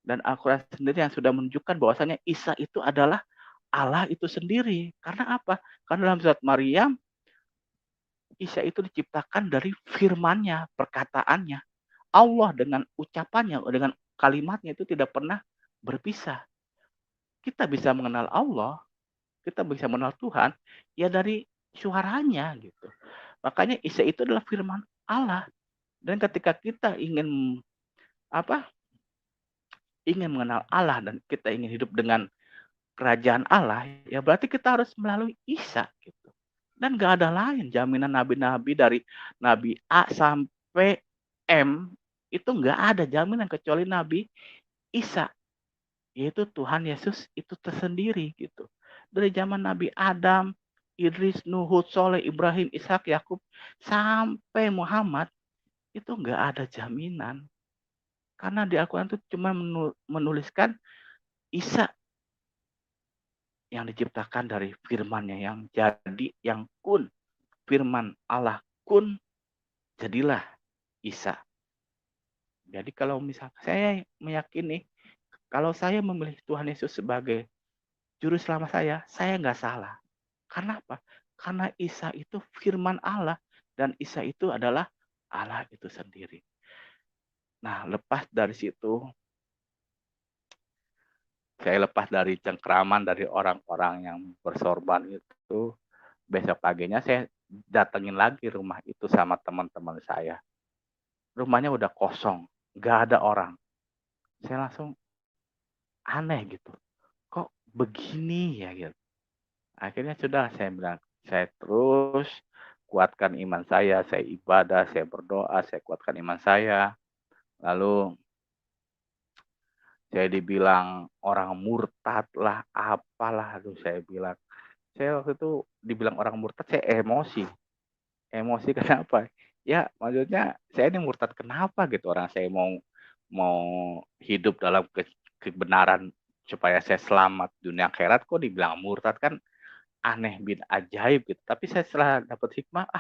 Dan Al-Quran sendiri yang sudah menunjukkan bahwasanya Isa itu adalah Allah itu sendiri. Karena apa? Karena dalam surat Maryam, Isa itu diciptakan dari firman-Nya, perkataannya. Allah dengan ucapannya, dengan kalimatnya itu tidak pernah berpisah. Kita bisa mengenal Allah, kita bisa mengenal Tuhan, ya dari suaranya gitu. Makanya Isa itu adalah firman Allah. Dan ketika kita ingin apa? Ingin mengenal Allah dan kita ingin hidup dengan kerajaan Allah, ya berarti kita harus melalui Isa gitu. Dan gak ada lain jaminan nabi-nabi dari Nabi A sampai M itu nggak ada jaminan kecuali Nabi Isa, yaitu Tuhan Yesus itu tersendiri gitu. Dari zaman Nabi Adam Idris, Nuh, Hud, Soleh, Ibrahim, Ishak, Yakub, sampai Muhammad, itu nggak ada jaminan. Karena di Al-Quran itu cuma menuliskan Isa yang diciptakan dari firman-Nya yang jadi, yang kun. Firman Allah kun, jadilah Isa. Jadi kalau misalnya saya meyakini, kalau saya memilih Tuhan Yesus sebagai juru selamat saya nggak salah. Karena apa? Karena Isa itu firman Allah, dan Isa itu adalah Allah itu sendiri. Nah, lepas dari situ, saya lepas dari cengkraman dari orang-orang yang bersorban itu, besok paginya saya datengin lagi rumah itu sama teman-teman saya. Rumahnya udah kosong, nggak ada orang. Saya langsung aneh gitu. Kok begini ya gitu. Akhirnya sudah saya bilang, saya terus kuatkan iman saya ibadah, saya berdoa, saya kuatkan iman saya. Lalu saya dibilang orang murtad lah, apalah, aduh saya bilang. Saya waktu itu dibilang orang murtad, saya emosi. Emosi kenapa? Ya, maksudnya saya ini murtad kenapa gitu, orang saya mau mau hidup dalam kebenaran supaya saya selamat dunia akhirat, kok dibilang murtad, kan aneh bin ajaib gitu. Tapi saya setelah dapat hikmah,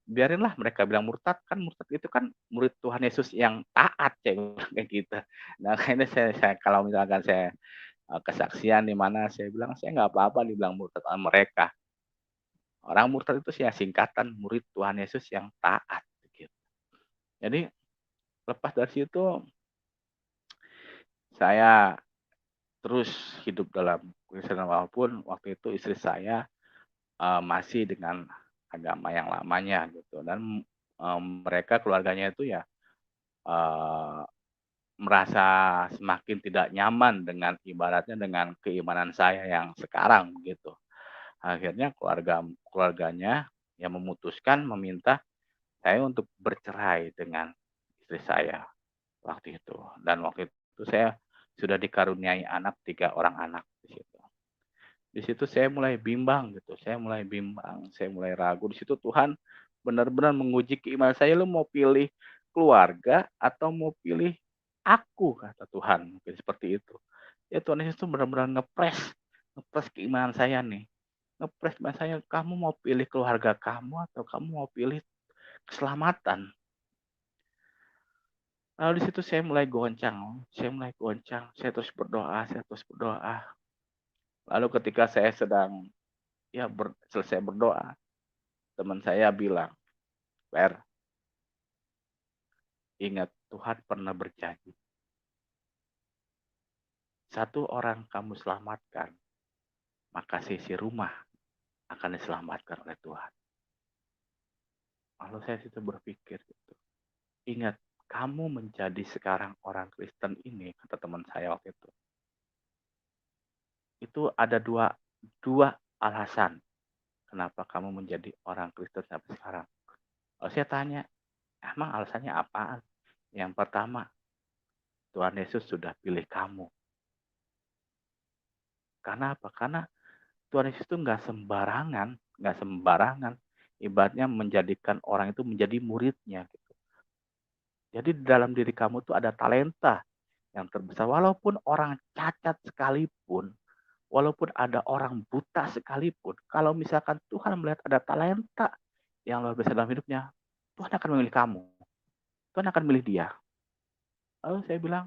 biarinlah mereka bilang murtad, kan murtad itu kan murid Tuhan Yesus yang taat, kayak gitu. Nah, kayaknya saya kalau misalkan saya kesaksian di mana saya bilang saya nggak apa-apa dibilang murtad sama mereka. Orang murtad itu sih singkatan murid Tuhan Yesus yang taat gitu. Jadi lepas dari situ saya terus hidup dalam Kristen, walaupun waktu itu istri saya masih dengan agama yang lamanya gitu, dan mereka keluarganya itu ya eee, merasa semakin tidak nyaman dengan ibaratnya dengan keimanan saya yang sekarang gitu. Akhirnya keluarganya yang memutuskan meminta saya untuk bercerai dengan istri saya waktu itu, dan waktu itu saya sudah dikaruniai anak, 3 orang anak di situ. Di situ saya mulai bimbang gitu, saya mulai ragu. Di situ Tuhan benar-benar menguji keimanan saya, "Lu mau pilih keluarga atau mau pilih aku?" kata Tuhan, mungkin seperti itu. Ya Tuhan Yesus tuh benar-benar ngepres keimanan saya nih, ngepres keimanan saya, "Kamu mau pilih keluarga kamu atau kamu mau pilih keselamatan?" Lalu di situ saya mulai goncang, saya terus berdoa. Lalu ketika saya sedang selesai berdoa, teman saya bilang, "Per, ingat Tuhan pernah berjanji, satu orang kamu selamatkan, maka sisi rumah akan diselamatkan oleh Tuhan." Lalu saya situ berpikir gitu, ingat kamu menjadi sekarang orang Kristen ini, kata teman saya waktu itu ada dua alasan kenapa kamu menjadi orang Kristen sampai sekarang. Lalu saya tanya, emang alasannya apaan? Yang pertama, Tuhan Yesus sudah pilih kamu. Karena apa? Karena Tuhan Yesus itu nggak sembarangan, ibaratnya menjadikan orang itu menjadi muridnya gitu. Jadi di dalam diri kamu tuh ada talenta yang terbesar. Walaupun orang cacat sekalipun, walaupun ada orang buta sekalipun, kalau misalkan Tuhan melihat ada talenta yang luar biasa dalam hidupnya, Tuhan akan memilih kamu. Tuhan akan memilih dia. Lalu saya bilang,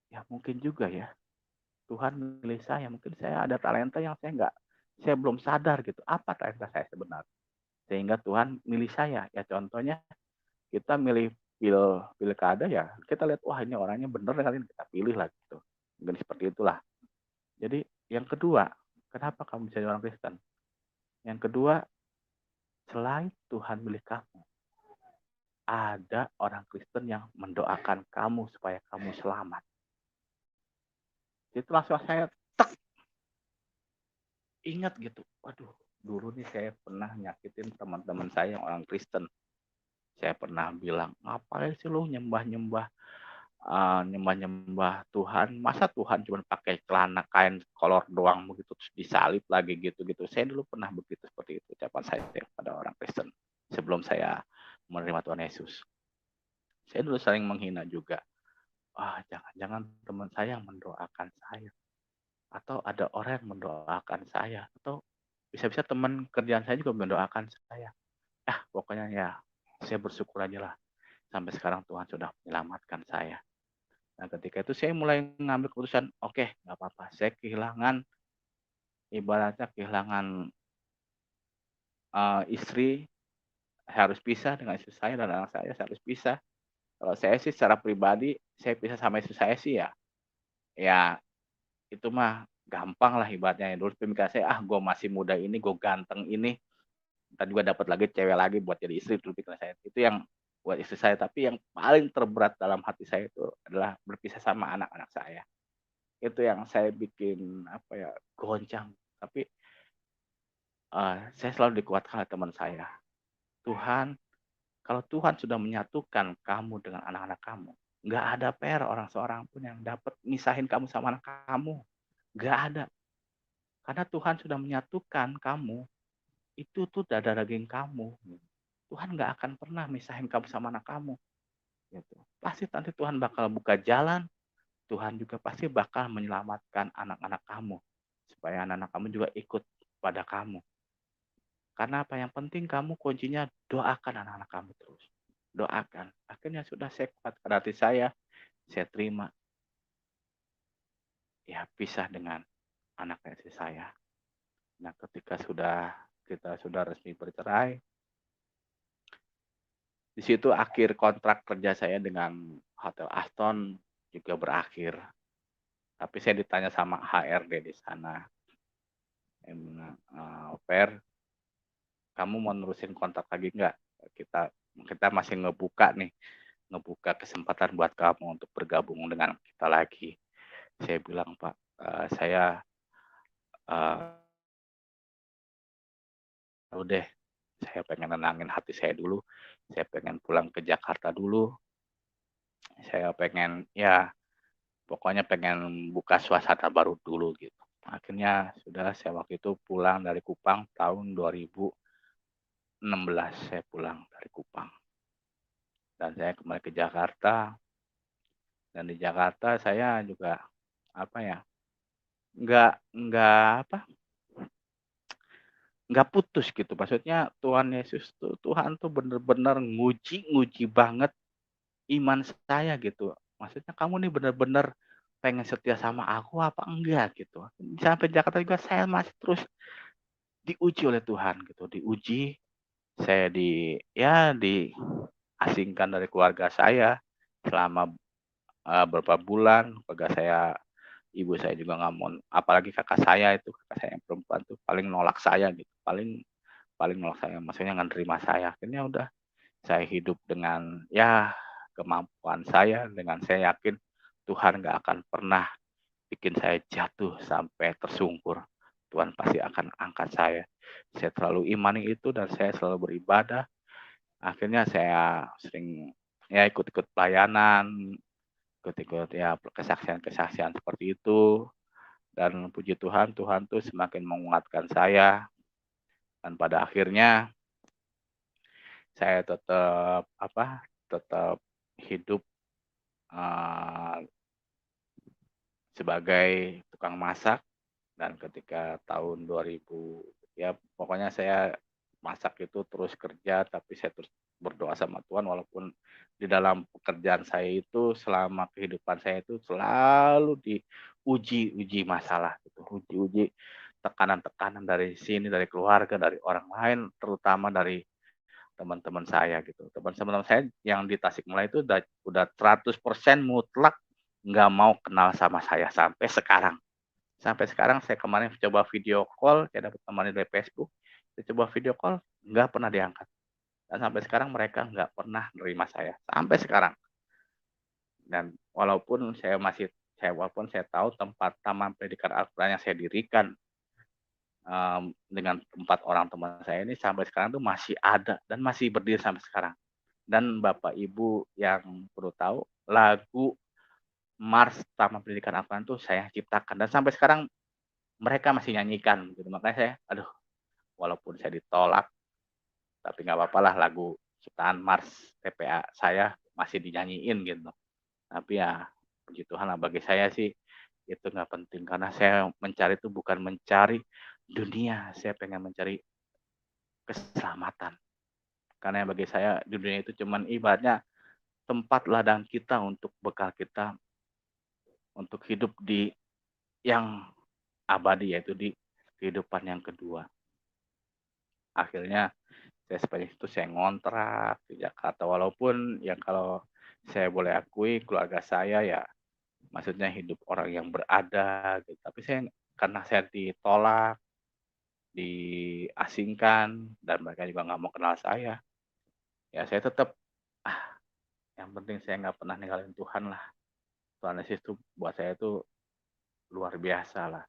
ya mungkin juga ya. Tuhan memilih saya, mungkin saya ada talenta yang saya belum sadar gitu. Apa talenta saya sebenarnya? Sehingga Tuhan milih saya. Ya contohnya kita milih pilkada, ya kita lihat, wah ini orangnya bener kali ini, kita pilih lah gitu. Mungkin seperti itulah. Jadi yang kedua, kenapa kamu bisa jadi orang Kristen? Yang kedua, selain Tuhan milih kamu, ada orang Kristen yang mendoakan kamu supaya kamu selamat. Itu langsung saya ingat gitu. Waduh, dulu nih saya pernah nyakitin teman-teman saya yang orang Kristen. Saya pernah bilang, ngapain sih lu nyembah-nyembah nyembah-nyembah Tuhan, masa Tuhan cuma pakai celana kain kolor doang begitu terus disalib lagi gitu-gitu. Saya dulu pernah begitu seperti itu ucapan saya pada orang Kristen sebelum saya menerima Tuhan Yesus. Saya dulu saling menghina juga. Ah, jangan-jangan teman saya yang mendoakan saya atau ada orang yang mendoakan saya atau bisa-bisa teman kerjaan saya juga mendoakan saya. Pokoknya ya saya bersyukur aja lah sampai sekarang Tuhan sudah menyelamatkan saya. Nah, ketika itu saya mulai mengambil keputusan, oke, nggak apa-apa. Saya kehilangan, ibaratnya kehilangan istri, saya harus pisah dengan istri saya dan anak saya harus pisah. Kalau saya sih secara pribadi, saya pisah sama istri saya sih ya itu mah gampang lah ibaratnya. Dulu pemikiran saya, gue masih muda ini, gue ganteng ini, ntar juga dapat lagi cewek lagi buat jadi istri, dulu pikiran saya. Itu yang buat istri saya, tapi yang paling terberat dalam hati saya itu adalah berpisah sama anak-anak saya. Itu yang saya bikin goncang. Tapi saya selalu dikuatkan oleh teman saya. Tuhan, kalau Tuhan sudah menyatukan kamu dengan anak-anak kamu, nggak ada orang seorang pun yang dapat misahin kamu sama anak kamu. Nggak ada. Karena Tuhan sudah menyatukan kamu, itu tuh darah daging kamu. Tuhan nggak akan pernah misahin kamu sama anak kamu. Gitu. Pasti nanti Tuhan bakal buka jalan, Tuhan juga pasti bakal menyelamatkan anak-anak kamu. Supaya anak-anak kamu juga ikut pada kamu. Karena apa yang penting kamu kuncinya doakan anak-anak kamu terus. Doakan. Akhirnya sudah saya kuatkan hati saya terima. Ya pisah dengan anak istri saya. Nah ketika kita sudah resmi bercerai, di situ akhir kontrak kerja saya dengan Hotel Aston juga berakhir. Tapi saya ditanya sama HRD di sana, Per, kamu mau nerusin kontrak lagi nggak? Kita masih ngebuka kesempatan buat kamu untuk bergabung dengan kita lagi. Saya bilang, Pak, saya udah, saya pengen nenangin hati saya dulu, saya pengen pulang ke Jakarta dulu, saya pengen pokoknya pengen buka suasana baru dulu gitu. Akhirnya sudah saya waktu itu pulang dari Kupang tahun 2016 saya pulang dari Kupang. Dan saya kembali ke Jakarta, dan di Jakarta saya juga nggak putus gitu. Maksudnya Tuhan Yesus Tuhan tuh bener-bener nguji banget iman saya gitu. Maksudnya kamu nih bener-bener pengen setia sama aku apa enggak gitu. Sampai Jakarta juga saya masih terus diuji oleh Tuhan gitu. Diuji, saya diasingkan dari keluarga saya selama beberapa bulan. Keluarga saya, ibu saya juga nggak mau, apalagi kakak saya yang perempuan tuh paling nolak saya gitu, paling paling nolak saya, maksudnya nggak nerima saya. Akhirnya udah saya hidup dengan kemampuan saya, dengan saya yakin Tuhan nggak akan pernah bikin saya jatuh sampai tersungkur. Tuhan pasti akan angkat saya. Saya terlalu imani itu dan saya selalu beribadah. Akhirnya saya sering ikut-ikut pelayanan, ikut-ikut kesaksian-kesaksian seperti itu. Dan puji Tuhan, Tuhan tuh semakin menguatkan saya. Dan pada akhirnya saya tetap hidup sebagai tukang masak. Dan ketika tahun 2000, pokoknya saya masak itu terus kerja, tapi saya terus berdoa sama Tuhan, walaupun di dalam pekerjaan saya itu selama kehidupan saya itu selalu diuji masalah gitu, uji tekanan-tekanan dari sini, dari keluarga, dari orang lain, terutama dari teman-teman saya gitu. Teman-teman saya yang di Tasikmalaya itu udah 100% mutlak nggak mau kenal sama saya sampai sekarang. Sampai sekarang saya kemarin coba video call, saya dapat temannya dari Facebook, saya coba video call, nggak pernah diangkat. Dan sampai sekarang mereka nggak pernah nerima saya, sampai sekarang. Dan walaupun saya tahu tempat Taman Pendidikan Al-Quran yang saya dirikan dengan 4 orang teman saya ini sampai sekarang tuh masih ada dan masih berdiri sampai sekarang. Dan Bapak Ibu yang perlu tahu, lagu Mars Taman Pendidikan Al-Quran tuh saya ciptakan dan sampai sekarang mereka masih nyanyikan gitu. Makanya saya, aduh, walaupun saya ditolak, tapi nggak apa-apa lah lagu ciptaan Mars TPA saya masih dinyanyiin gitu. Tapi ya puji Tuhan lah bagi saya sih itu nggak penting karena saya mencari itu bukan mencari dunia, saya pengen mencari keselamatan. Karena bagi saya di dunia itu cuman ibaratnya tempat ladang kita untuk bekal kita untuk hidup di yang abadi yaitu di kehidupan yang kedua. Akhirnya saya seperti itu saya ngontrak di Jakarta walaupun yang kalau saya boleh akui keluarga saya ya maksudnya hidup orang yang berada gitu. Tapi saya karena saya ditolak, diasingkan dan mereka juga nggak mau kenal saya. Ya saya tetap ah yang penting saya nggak pernah ninggalin Tuhan lah. Tuhan Yesus itu buat saya itu luar biasa lah.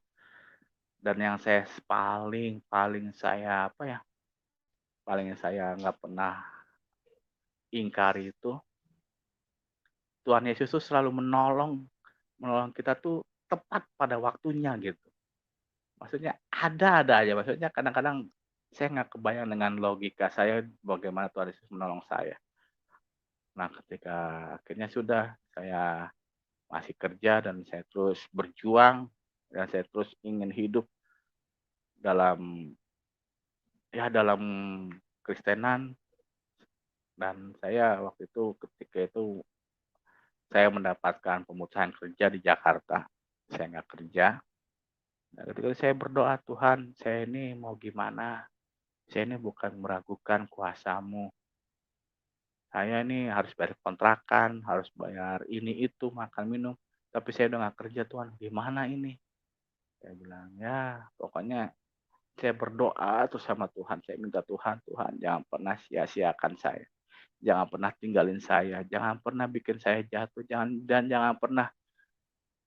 Dan yang saya paling paling saya apa ya? Paling saya nggak pernah ingkari itu Tuhan Yesus tuh selalu menolong kita tuh tepat pada waktunya gitu. Maksudnya ada aja. Maksudnya kadang-kadang saya nggak kebayang dengan logika saya bagaimana Tuhan Yesus menolong saya. Nah, ketika akhirnya sudah saya masih kerja dan saya terus berjuang dan saya terus ingin hidup dalam dalam Kristenan dan saya waktu itu ketika itu saya mendapatkan pemutusan kerja di Jakarta. Saya nggak kerja. Nah, ketika itu saya berdoa, Tuhan, saya ini mau gimana? Saya ini bukan meragukan kuasamu. Saya ini harus bayar kontrakan, harus bayar ini itu, makan minum. Tapi saya udah nggak kerja Tuhan, gimana ini? Saya bilang, ya pokoknya saya berdoa tuh sama Tuhan. Saya minta Tuhan, Tuhan jangan pernah sia-siakan saya. Jangan pernah tinggalin saya. Jangan pernah bikin saya jatuh. Jangan pernah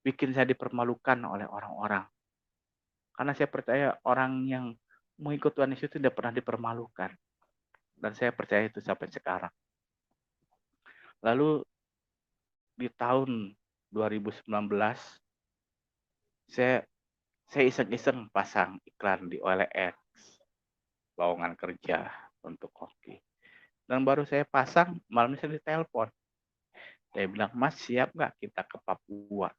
bikin saya dipermalukan oleh orang-orang. Karena saya percaya orang yang mengikut Tuhan Yesus itu tidak pernah dipermalukan. Dan saya percaya itu sampai sekarang. Lalu di tahun 2019 saya saya iseng-iseng pasang iklan di OLX lowongan kerja untuk koki. Dan baru saya pasang malamnya saya ditelepon. Saya bilang, Mas siap nggak kita ke Papua?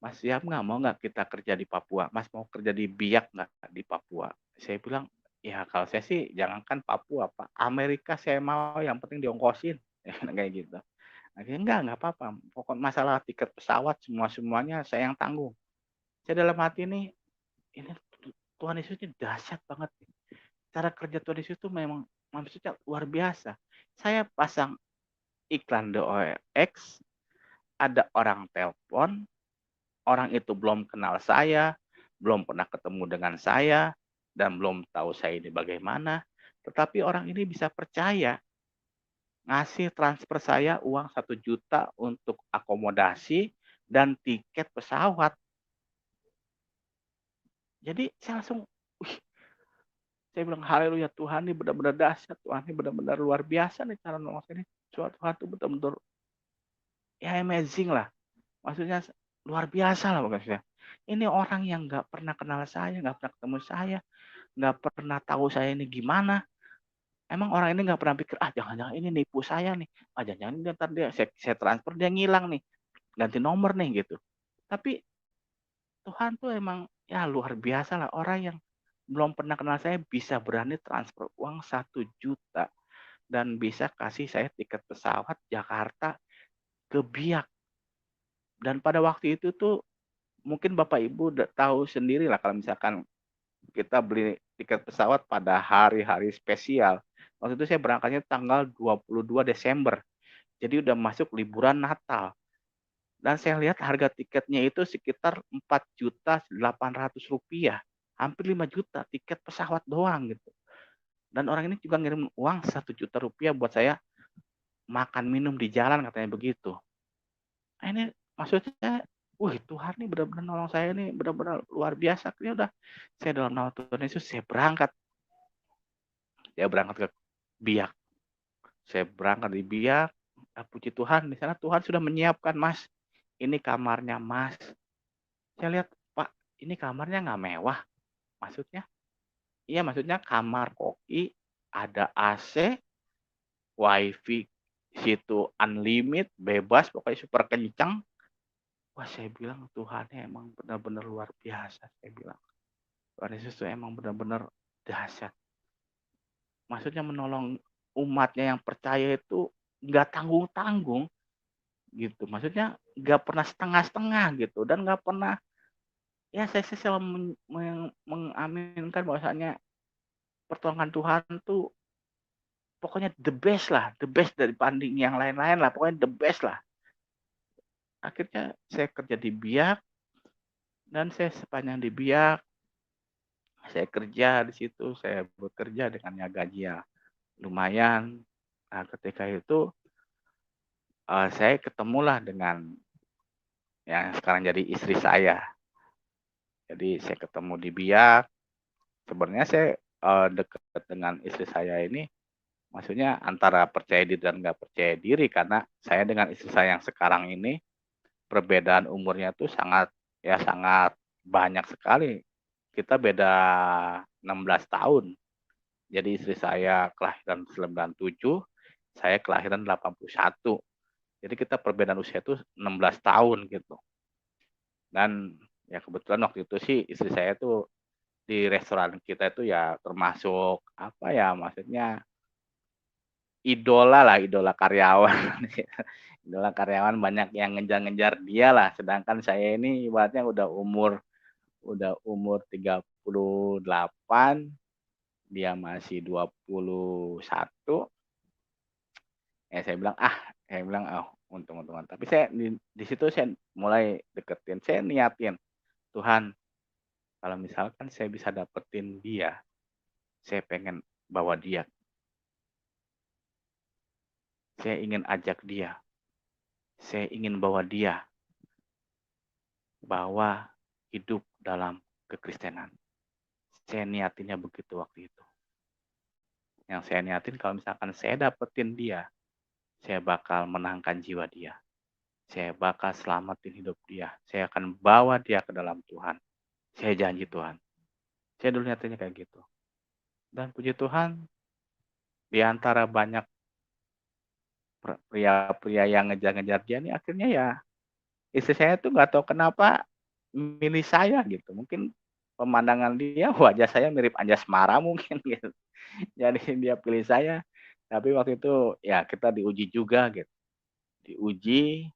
Mas siap nggak mau nggak kita kerja di Papua? Mas mau kerja di Biak nggak di Papua? Saya bilang, ya kalau saya sih jangankan Papua Pak, Amerika saya mau yang penting diongkosin kayak gitu. Akhirnya enggak apa-apa. Pokok masalah tiket pesawat semuanya saya yang tanggung. Saya dalam hati ini Tuhan Yesus ini dahsyat banget. Cara kerja Tuhan Yesus itu memang maksudnya luar biasa. Saya pasang iklan di OLX, ada orang telepon, orang itu belum kenal saya, belum pernah ketemu dengan saya, dan belum tahu saya ini bagaimana. Tetapi orang ini bisa percaya ngasih transfer saya uang 1 juta untuk akomodasi dan tiket pesawat. Jadi saya langsung, wih, saya bilang haleluya Tuhan ini benar-benar dahsyat, Tuhan ini benar-benar luar biasa nih cara nolong saya ini. Tuhan itu benar-benar ya amazing lah. Maksudnya luar biasa lah maksudnya. Ini orang yang nggak pernah kenal saya, nggak pernah ketemu saya, nggak pernah tahu saya ini gimana. Emang orang ini nggak pernah pikir, ah jangan-jangan ini nipu saya nih. Ah jangan-jangan ini ntar saya transfer dia ngilang nih. Ganti nomor nih gitu. Tapi Tuhan tuh emang ya luar biasa lah. Orang yang belum pernah kenal saya bisa berani transfer uang 1 juta. Dan bisa kasih saya tiket pesawat Jakarta ke Biak. Dan pada waktu itu tuh mungkin Bapak Ibu udah tahu sendiri lah kalau misalkan kita beli tiket pesawat pada hari-hari spesial. Waktu itu saya berangkatnya tanggal 22 Desember. Jadi udah masuk liburan Natal. Dan saya lihat harga tiketnya itu sekitar 4.800.000. Hampir 5 juta tiket pesawat doang gitu. Dan orang ini juga ngirim uang 1 juta rupiah buat saya makan minum di jalan katanya begitu. Nah, ini maksudnya, wih Tuhan nih benar-benar nolong saya nih benar-benar luar biasa. Ini udah saya dalam nama Tuhan Yesus saya berangkat. Saya berangkat ke Biak. Saya berangkat di Biak, puji Tuhan di sana Tuhan sudah menyiapkan, Mas, ini kamarnya Mas. Saya lihat, "Pak, ini kamarnya nggak mewah." Maksudnya? Iya, maksudnya kamar koki, ada AC, WiFi situ unlimit, bebas, pokoknya super kencang. Wah, saya bilang Tuhannya emang benar-benar luar biasa, saya bilang. Tuhan Yesus tuh emang benar-benar dahsyat. Maksudnya menolong umatnya yang percaya itu nggak tanggung-tanggung gitu. Maksudnya nggak pernah setengah-setengah gitu dan nggak pernah ya saya selalu mengaminkan bahwasanya pertolongan Tuhan tuh pokoknya the best dari banding yang lain-lain lah, pokoknya the best lah. Akhirnya saya kerja di Biak dan saya sepanjang di Biak, saya kerja di situ, saya bekerja dengan ya gaji ya lumayan. Nah, ketika itu saya ketemulah dengan yang sekarang jadi istri saya. Jadi saya ketemu di Biak. Sebenarnya saya dekat dengan istri saya ini, maksudnya antara percaya diri dan nggak percaya diri karena saya dengan istri saya yang sekarang ini perbedaan umurnya tuh sangat ya sangat banyak sekali. Kita beda 16 tahun. Jadi istri saya kelahiran 97, saya kelahiran 81. Jadi kita perbedaan usia itu 16 tahun gitu. Dan ya kebetulan waktu itu sih istri saya tuh di restoran kita itu ya termasuk apa ya maksudnya idola lah, idola karyawan. Idola karyawan banyak yang ngejar-ngejar dia lah. Sedangkan saya ini ibaratnya udah umur 38, dia masih 21. Ya saya bilang, "Oh, untung-untungan." Tapi saya di situ saya mulai deketin, saya niatin, "Tuhan, kalau misalkan saya bisa dapetin dia, saya pengen bawa dia, saya ingin ajak dia, saya ingin bawa dia, bawa hidup dalam kekristenan." Saya niatinnya begitu waktu itu. Yang saya niatin kalau misalkan saya dapetin dia, saya bakal menangkan jiwa dia. Saya bakal selamatin hidup dia. Saya akan bawa dia ke dalam Tuhan. Saya janji Tuhan. Saya dulu niatinnya kayak gitu. Dan puji Tuhan, di antara banyak pria-pria yang ngejar-ngejar dia nih, akhirnya ya istri saya tuh nggak tahu kenapa milih saya gitu. Mungkin pemandangan dia, wajah saya mirip Anjasmara mungkin gitu. Jadi dia pilih saya. Tapi waktu itu ya kita diuji juga gitu. Diuji,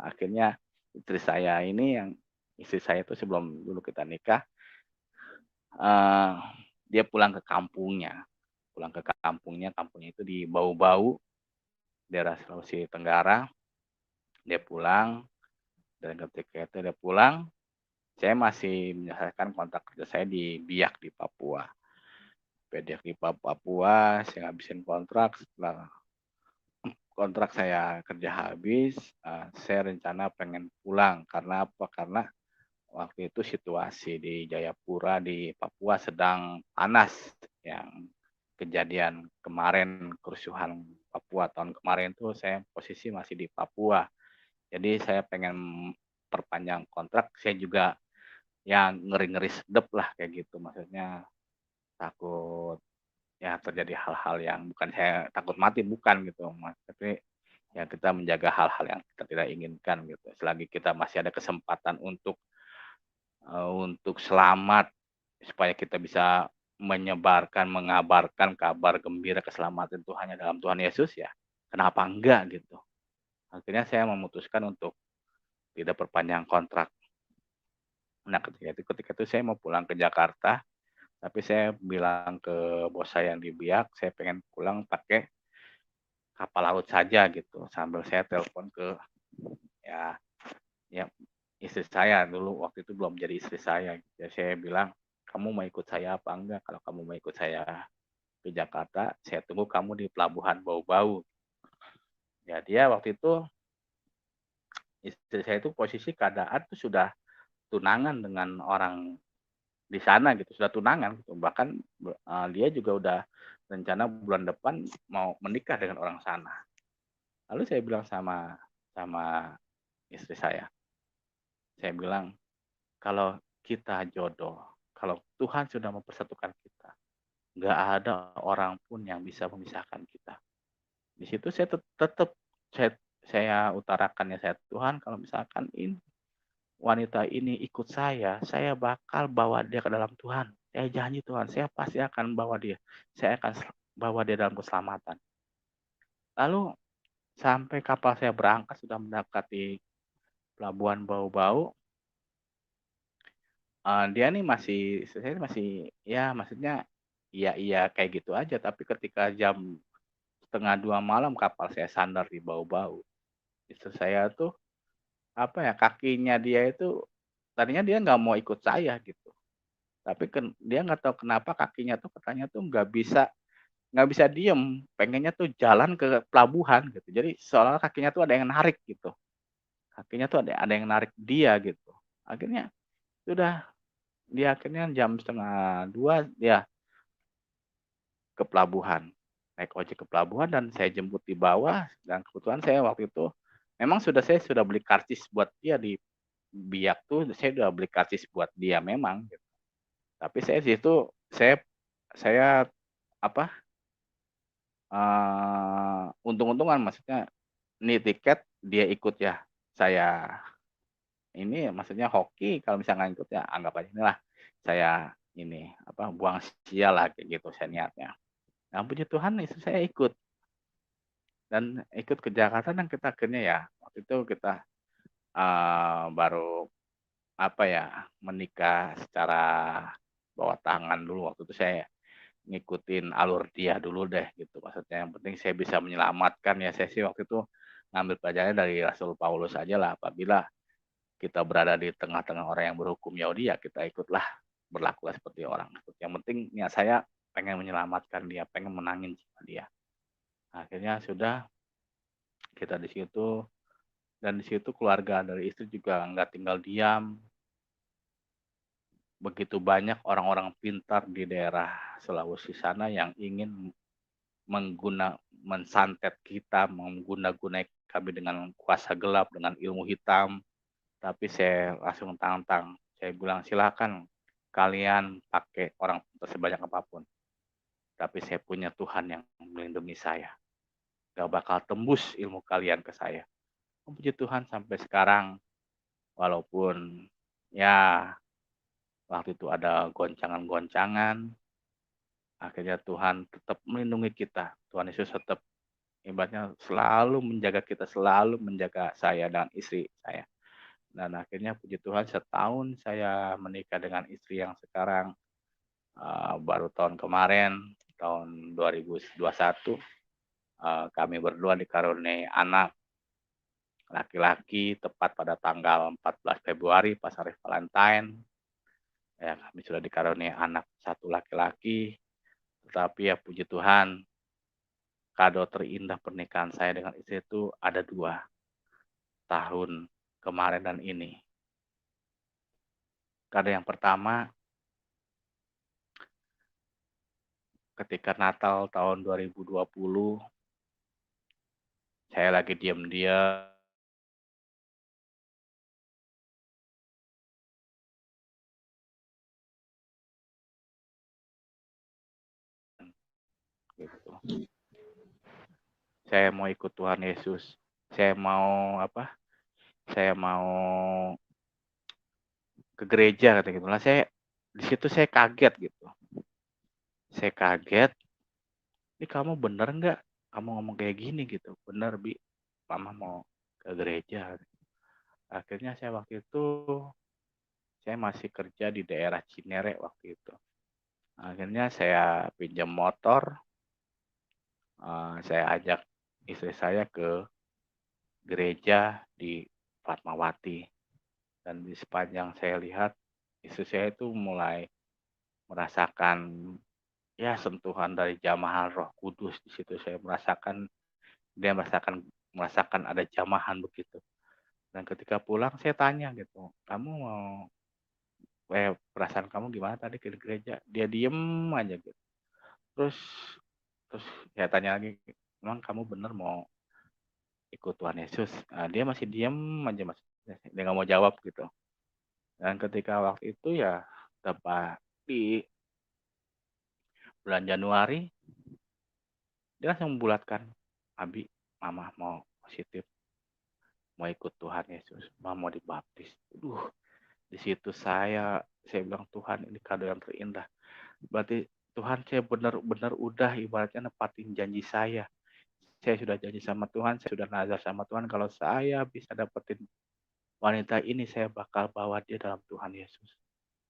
akhirnya istri saya itu sebelum dulu kita nikah, eee, dia pulang ke kampungnya. Kampungnya itu di Bau-Bau, daerah Sulawesi Tenggara. Dia pulang, dan ketika itu dia pulang, saya masih menyelesaikan kontrak kerja saya di Biak di Papua. Biak di Papua, saya ngabisin kontrak, setelah kontrak saya kerja habis, saya rencana pengen pulang. Karena apa? Karena waktu itu situasi di Jayapura di Papua sedang panas, yang kejadian kemarin kerusuhan Papua tahun kemarin tuh saya posisi masih di Papua. Jadi saya pengen perpanjang kontrak, saya juga yang ngeri-ngeri sedep lah kayak gitu. Maksudnya takut ya terjadi hal-hal yang bukan saya takut mati bukan gitu, Mas, tapi ya kita menjaga hal-hal yang kita tidak inginkan gitu. Selagi kita masih ada kesempatan untuk selamat, supaya kita bisa mengabarkan kabar gembira keselamatan itu hanya dalam Tuhan Yesus ya, kenapa enggak gitu. Akhirnya saya memutuskan untuk tidak perpanjang kontrak. Nah ketika itu saya mau pulang ke Jakarta, tapi saya bilang ke bos saya yang di Biak, saya pengen pulang pakai kapal laut saja gitu, sambil saya telepon ke ya ya istri saya dulu waktu itu belum jadi istri saya. Ya saya bilang, "Kamu mau ikut saya apa enggak? Kalau kamu mau ikut saya ke Jakarta, saya tunggu kamu di pelabuhan Bau-Bau." Ya dia waktu itu istri saya itu posisi keadaan tuh sudah tunangan dengan orang di sana gitu, sudah tunangan gitu. Bahkan dia juga udah rencana bulan depan mau menikah dengan orang sana. Lalu saya bilang sama istri saya bilang, "Kalau kita jodoh, kalau Tuhan sudah mempersatukan kita, nggak ada orang pun yang bisa memisahkan kita." Di situ saya tetap saya saya utarakan ya, saya, "Tuhan, kalau misalkan wanita ini ikut saya bakal bawa dia ke dalam Tuhan. Saya janji Tuhan, saya pasti akan bawa dia. Saya akan bawa dia dalam keselamatan." Lalu sampai kapal saya berangkat sudah mendekati pelabuhan Bau-Bau, dia nih saya masih ya maksudnya iya kayak gitu aja, tapi ketika jam setengah dua malam kapal saya sandar di Bau-Bau, istri saya tuh, apa ya, kakinya dia itu tadinya dia nggak mau ikut saya gitu, tapi dia nggak tahu kenapa kakinya tuh katanya tuh nggak bisa diem, pengennya tuh jalan ke pelabuhan gitu. Jadi seolah kakinya tuh ada yang narik gitu, kakinya tuh ada yang narik dia gitu. Akhirnya sudah, dia akhirnya jam setengah dua dia ke pelabuhan, naik ojek ke pelabuhan dan saya jemput di bawah dan kebetulan saya waktu itu memang saya sudah beli karcis buat dia di Biak tuh, saya udah beli karcis buat dia memang gitu. Tapi saya di situ saya apa, untung-untungan maksudnya ini tiket dia ikut ya, saya ini maksudnya hoki kalau misalnya nggak ikut ya anggap aja inilah saya ini, apa, buang sia lah kayak gitu saya niatnya. Nah puji Tuhan istri saya ikut dan ikut ke Jakarta dan kita akhirnya ya waktu itu kita, baru apa ya, menikah secara bawa tangan dulu waktu itu saya ngikutin alur dia dulu deh gitu, maksudnya yang penting saya bisa menyelamatkan ya, saya sih waktu itu ngambil pelajarannya dari Rasul Paulus aja lah, apabila kita berada di tengah-tengah orang yang berhukum Yahudi ya kita ikutlah, berlakulah seperti orang. Yang penting niat saya pengen menyelamatkan dia, pengen menangin jiwa dia. Akhirnya sudah kita di situ dan di situ keluarga dari istri juga nggak tinggal diam. Begitu banyak orang-orang pintar di daerah Sulawesi sana yang ingin mensantet kita, mengguna-gunai kami dengan kuasa gelap, dengan ilmu hitam. Tapi saya langsung tantang, saya bilang, "Silakan kalian pakai orang sebanyak apapun, tapi saya punya Tuhan yang melindungi saya. Gak bakal tembus ilmu kalian ke saya." Puji Tuhan sampai sekarang, walaupun ya waktu itu ada goncangan-goncangan, akhirnya Tuhan tetap melindungi kita. Tuhan Yesus tetap ibaratnya selalu menjaga kita, selalu menjaga saya dan istri saya. Dan akhirnya puji Tuhan setahun saya menikah dengan istri yang sekarang, baru tahun kemarin, tahun 2021, kami berdua dikaruniai anak laki-laki tepat pada tanggal 14 Februari pas hari Valentine. Ya, kami sudah dikaruniai anak satu laki-laki, tetapi ya puji Tuhan, kado terindah pernikahan saya dengan istri itu ada 2 tahun kemarin dan ini. Kado yang pertama ketika Natal tahun 2020, saya lagi diam-diam gitu. Saya mau ikut Tuhan Yesus. Saya mau apa? Saya mau ke gereja kata gitu. Lah saya di situ saya kaget gitu. Saya kaget, "Ini kamu bener nggak? Kamu ngomong kayak gini?" gitu. "Bener, Bi. Mama mau ke gereja." Akhirnya saya waktu itu saya masih kerja di daerah Cinere waktu itu. Akhirnya saya pinjam motor, saya ajak istri saya ke gereja di Fatmawati. Dan di sepanjang saya lihat, istri saya itu mulai merasakan ya sentuhan dari jamahan Roh Kudus. Di situ saya merasakan dia merasakan ada jamahan begitu. Dan ketika pulang saya tanya gitu, "Kamu mau perasaan kamu gimana tadi ke gereja?" Dia diem aja gitu. Terus terus saya tanya lagi, "Emang kamu bener mau ikut Tuhan Yesus. Dia masih diam aja, Mas. Dia nggak mau jawab gitu. Dan ketika waktu itu ya tepat di bulan Januari, dia langsung membulatkan, "Abi, mama mau positif, mau ikut Tuhan Yesus, mama mau dibaptis." Di situ saya bilang, "Tuhan, ini kado yang terindah. Berarti Tuhan, saya benar-benar udah ibaratnya nepatin janji saya. Saya sudah janji sama Tuhan, saya sudah nazar sama Tuhan kalau saya bisa dapetin wanita ini, saya bakal bawa dia dalam Tuhan Yesus.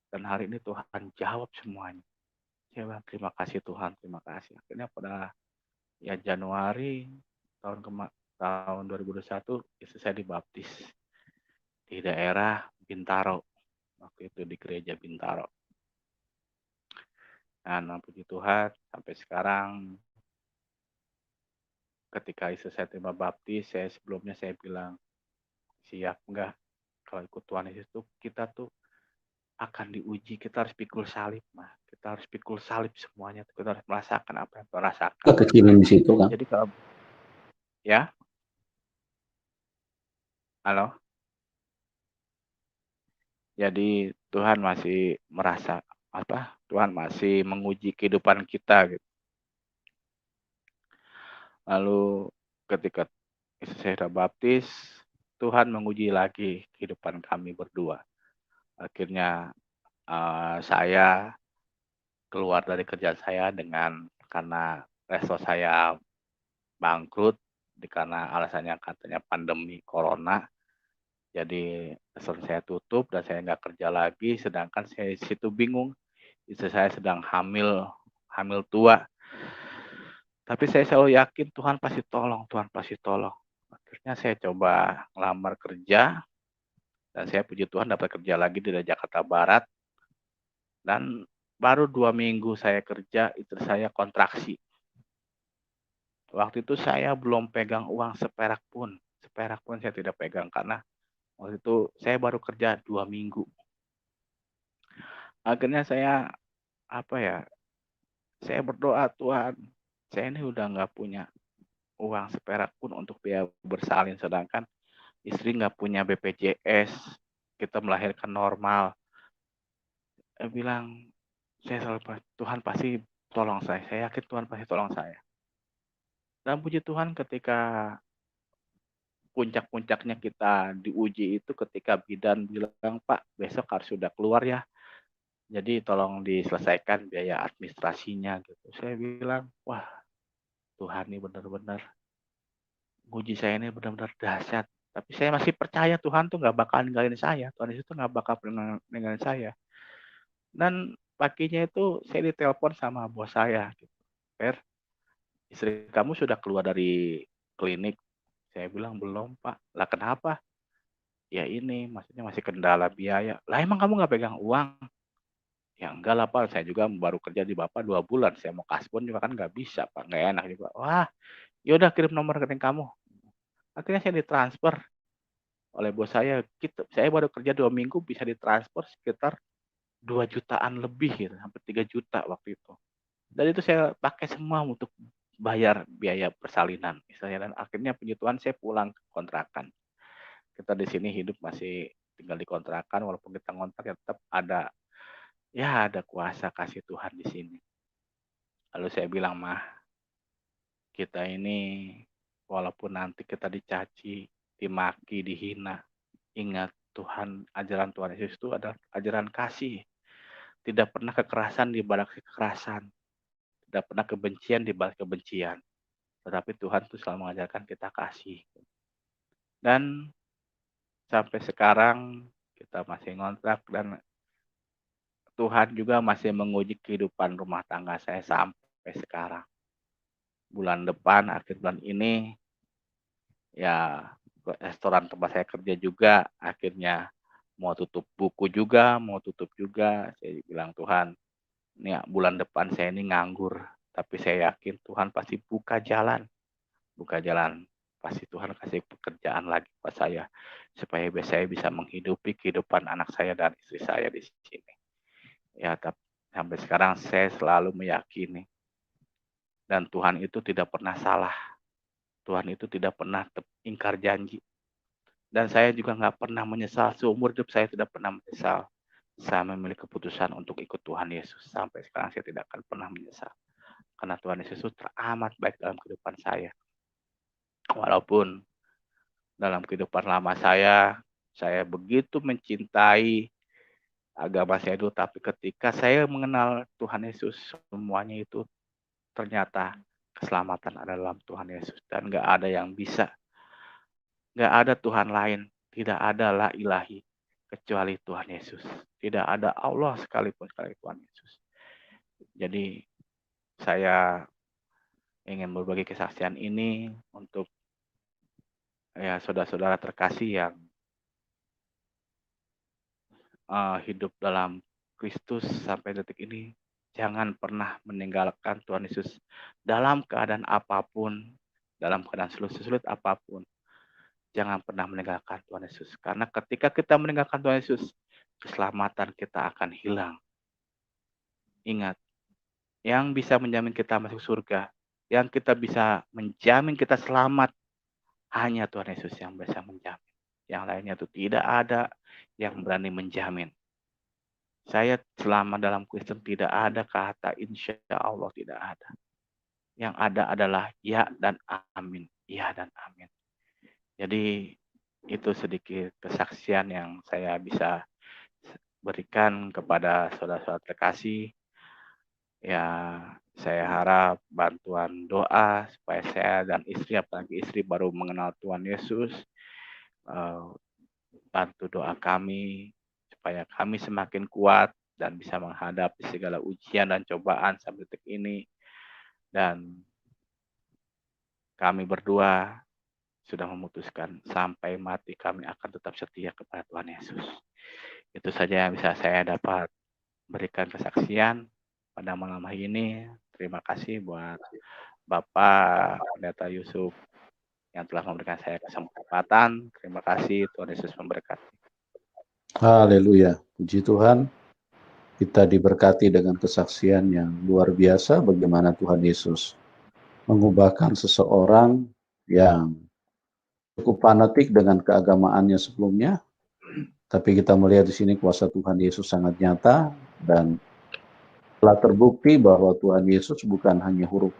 Dan hari ini Tuhan jawab semuanya." Saya bilang, "Terima kasih Tuhan, terima kasih." Akhirnya pada ya Januari tahun 2021 istri saya dibaptis di daerah Bintaro. Waktu itu di gereja Bintaro. Nah, puji Tuhan sampai sekarang ketika istri saya terima baptis, sebelumnya saya bilang, "Siap enggak kalau ikut Tuhan Yesus tuh kita tuh akan diuji, kita harus pikul salib, mah. Kita harus pikul salib semuanya, kita harus merasakan apa yang Tuhan rasakan."
Kekecilan di situ kan.
Jadi kalau ya, halo. Jadi Tuhan masih merasa apa? Tuhan masih menguji kehidupan kita gitu. Lalu ketika istri saya sudah baptis, Tuhan menguji lagi kehidupan kami berdua. Akhirnya saya keluar dari kerjaan saya karena resto saya bangkrut karena alasannya katanya pandemi corona. Jadi restoran saya tutup dan saya nggak kerja lagi, sedangkan saya di situ bingung. Istri saya sedang hamil tua. Tapi saya selalu yakin Tuhan pasti tolong, Tuhan pasti tolong. Akhirnya saya coba ngelamar kerja dan saya puji Tuhan dapat kerja lagi di Jakarta Barat. Dan baru 2 minggu saya kerja, istri saya kontraksi. Waktu itu saya belum pegang uang seperak pun saya tidak pegang karena waktu itu saya baru kerja 2 minggu. Akhirnya saya apa ya? Saya berdoa, "Tuhan, saya ini udah nggak punya uang seperak pun untuk biaya bersalin, sedangkan istri nggak punya BPJS, kita melahirkan normal." Saya bilang, saya selalu, "Tuhan pasti tolong saya yakin Tuhan pasti tolong saya." Dan puji Tuhan ketika puncak-puncaknya kita diuji itu ketika bidan bilang, "Pak, besok harus sudah keluar ya. Jadi tolong diselesaikan biaya administrasinya," gitu. Saya bilang, "Wah, Tuhan ini benar-benar nguji saya ini benar-benar dahsyat." Tapi saya masih percaya Tuhan tuh nggak bakal ninggalin saya. Tuhan itu nggak bakal pernah ninggalin saya. Dan paginya itu saya ditelepon sama bos saya, gitu. "Per, istri kamu sudah keluar dari klinik?" Saya bilang, "Belum, Pak." "Lah kenapa?" "Ya ini, maksudnya masih kendala biaya." "Lah emang kamu nggak pegang uang?" "Ya enggak lah Pak, saya juga baru kerja di Bapak 2 bulan. Saya mau kasih pun juga kan nggak bisa Pak, nggak enak juga." "Wah, yaudah kirim nomor rekening kamu." Akhirnya saya ditransfer oleh bos saya. Gitu. Saya baru kerja 2 minggu bisa ditransfer sekitar 2 jutaan lebih gitu, hampir 3 juta waktu itu. Dan itu saya pakai semua untuk bayar biaya persalinan misalnya, dan akhirnya puji Tuhan saya pulang ke kontrakan. Kita di sini hidup masih tinggal di kontrakan walaupun kita ngontrak ya tetap ada, ya ada kuasa kasih Tuhan di sini. Lalu saya bilang, "Mah, kita ini walaupun nanti kita dicaci, dimaki, dihina, ingat Tuhan, ajaran Tuhan Yesus itu adalah ajaran kasih. Tidak pernah kekerasan di balik kekerasan, tidak pernah kebencian di balik kebencian. Tetapi Tuhan tuh selalu mengajarkan kita kasih." Dan sampai sekarang kita masih ngontrak dan Tuhan juga masih menguji kehidupan rumah tangga saya sampai sekarang. Bulan depan, akhir bulan ini, ya restoran tempat saya kerja juga akhirnya mau tutup buku juga, mau tutup juga. Saya bilang, "Tuhan, ini ya, bulan depan saya ini nganggur, tapi saya yakin Tuhan pasti buka jalan. Buka jalan. Pasti Tuhan kasih pekerjaan lagi buat saya supaya saya bisa menghidupi kehidupan anak saya dan istri saya di sini." Ya, tapi sampai sekarang saya selalu meyakini dan Tuhan itu tidak pernah salah. Tuhan itu tidak pernah ingkar janji. Dan saya juga nggak pernah menyesal. Seumur hidup saya tidak pernah menyesal. Saya memilih keputusan untuk ikut Tuhan Yesus. Sampai sekarang saya tidak akan pernah menyesal. Karena Tuhan Yesus itu teramat baik dalam kehidupan saya. Walaupun dalam kehidupan lama saya begitu mencintai agama saya dulu. Tapi ketika saya mengenal Tuhan Yesus, semuanya itu ternyata keselamatan ada dalam Tuhan Yesus. Dan nggak ada yang bisa. Nggak ada Tuhan lain. Tidak ada la ilahi kecuali Tuhan Yesus. Tidak ada Allah sekalipun sekali Tuhan Yesus. Jadi saya ingin berbagi kesaksian ini untuk ya saudara-saudara terkasih yang hidup dalam Kristus sampai detik ini. Jangan pernah meninggalkan Tuhan Yesus dalam keadaan apapun, dalam keadaan sulit apapun. Jangan pernah meninggalkan Tuhan Yesus. Karena ketika kita meninggalkan Tuhan Yesus, keselamatan kita akan hilang. Ingat, yang bisa menjamin kita masuk surga, yang kita bisa menjamin kita selamat, hanya Tuhan Yesus yang bisa menjamin. Yang lainnya itu tidak ada yang berani menjamin. Saya selama dalam Kristen tidak ada kata insya Allah, tidak ada. Yang ada adalah ya dan amin. Ya dan amin. Jadi itu sedikit kesaksian yang saya bisa berikan kepada saudara-saudara terkasih. Ya, saya harap bantuan doa supaya saya dan istri, apalagi istri baru mengenal Tuhan Yesus, bantu doa kami supaya kami semakin kuat dan bisa menghadapi segala ujian dan cobaan sampai detik ini. Dan kami berdua sudah memutuskan sampai mati kami akan tetap setia kepada Tuhan Yesus. Itu saja yang bisa saya dapat berikan kesaksian pada malam hari ini. Terima kasih buat Bapak Pendeta Yusuf yang telah memberikan saya kesempatan. Terima kasih, Tuhan Yesus memberkati.
Haleluya, puji Tuhan. Kita diberkati dengan kesaksian yang luar biasa bagaimana Tuhan Yesus mengubahkan seseorang yang cukup fanatik dengan keagamaannya sebelumnya, tapi kita melihat di sini kuasa Tuhan Yesus sangat nyata dan telah terbukti bahwa Tuhan Yesus bukan hanya huruf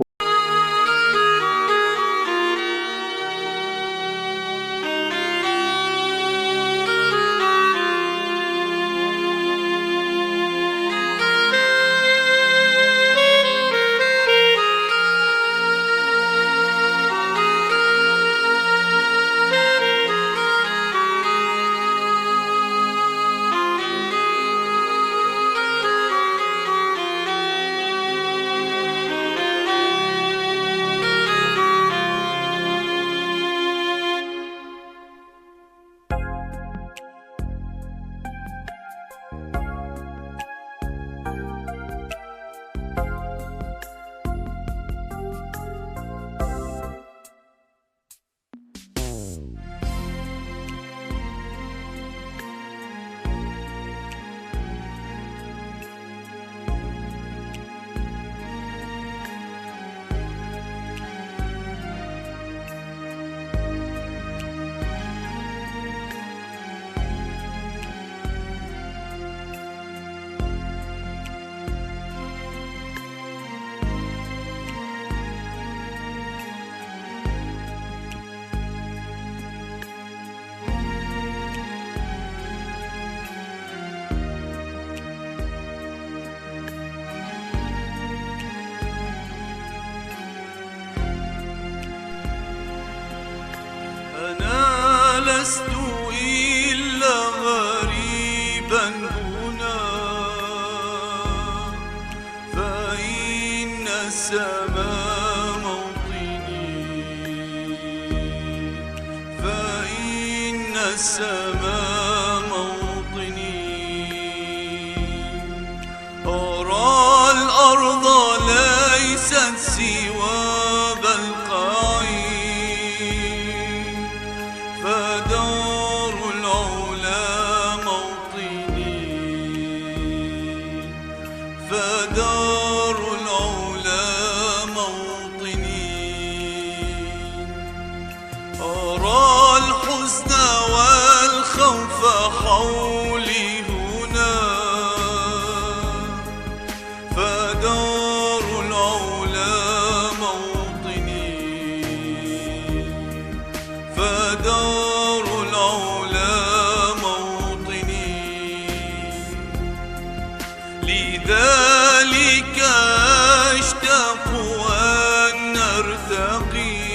لست إلا غريبا هنا فإن السماء موطني فإن السماء موطني أرى الأرض ليست سوى والحزن والخوف حولي هنا، فدار العلا موطني، فدار العلا موطني. لذلك أشتاق أن أرتقي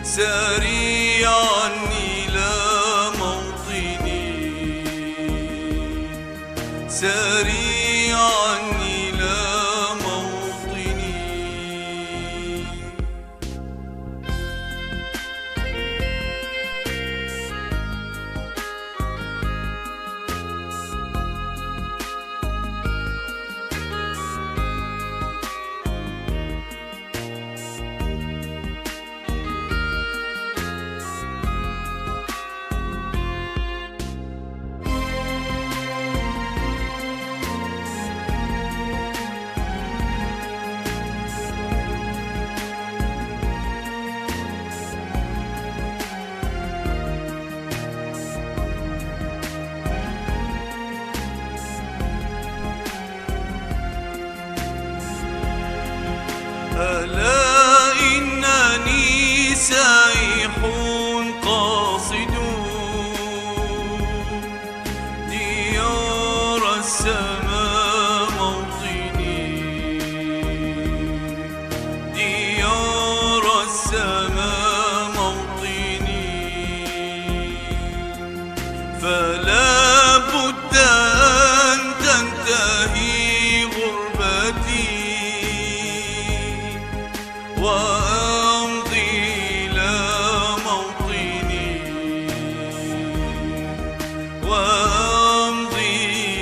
سريعا إلى موطني، سريعا إلى موطني. ألا إنني سائح قاصد ديار السماء موطني، ديار السماء موطني. فلا بد أن تنتهي غربتي وأمضي إلى موطني، وأمضي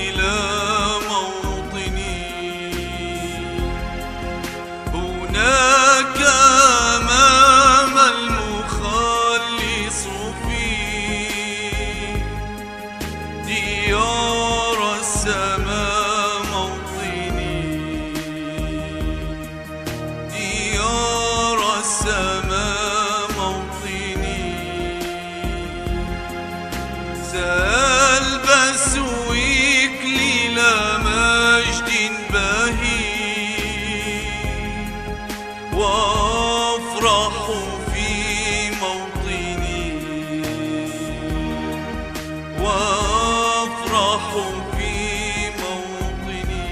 إلى موطني. هناك أمام المخلص في ديار السماء موطني، ديار السماء موطني. سألبس إكليل مجد بهي وأفرح في موطني، وأفرح في موطني.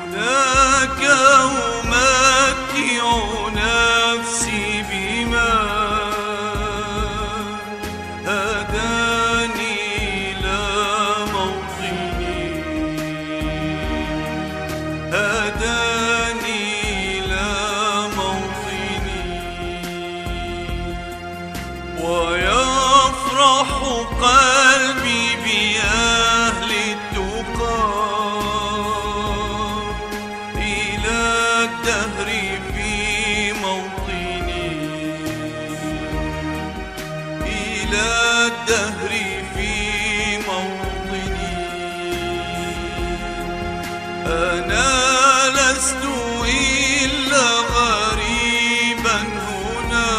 هناك أمتع نفسي بما هداني إلى موطني، هداني إلى موطني. ويفرح قلبي بأهل التقى إلى الدهر في موطني، إلى الدهر في موطني. أنا لست إلا غريبا هنا،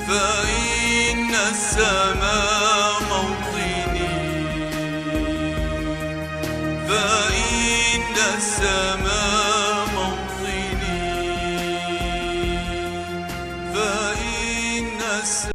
فإن السماء موطني، فإن السماء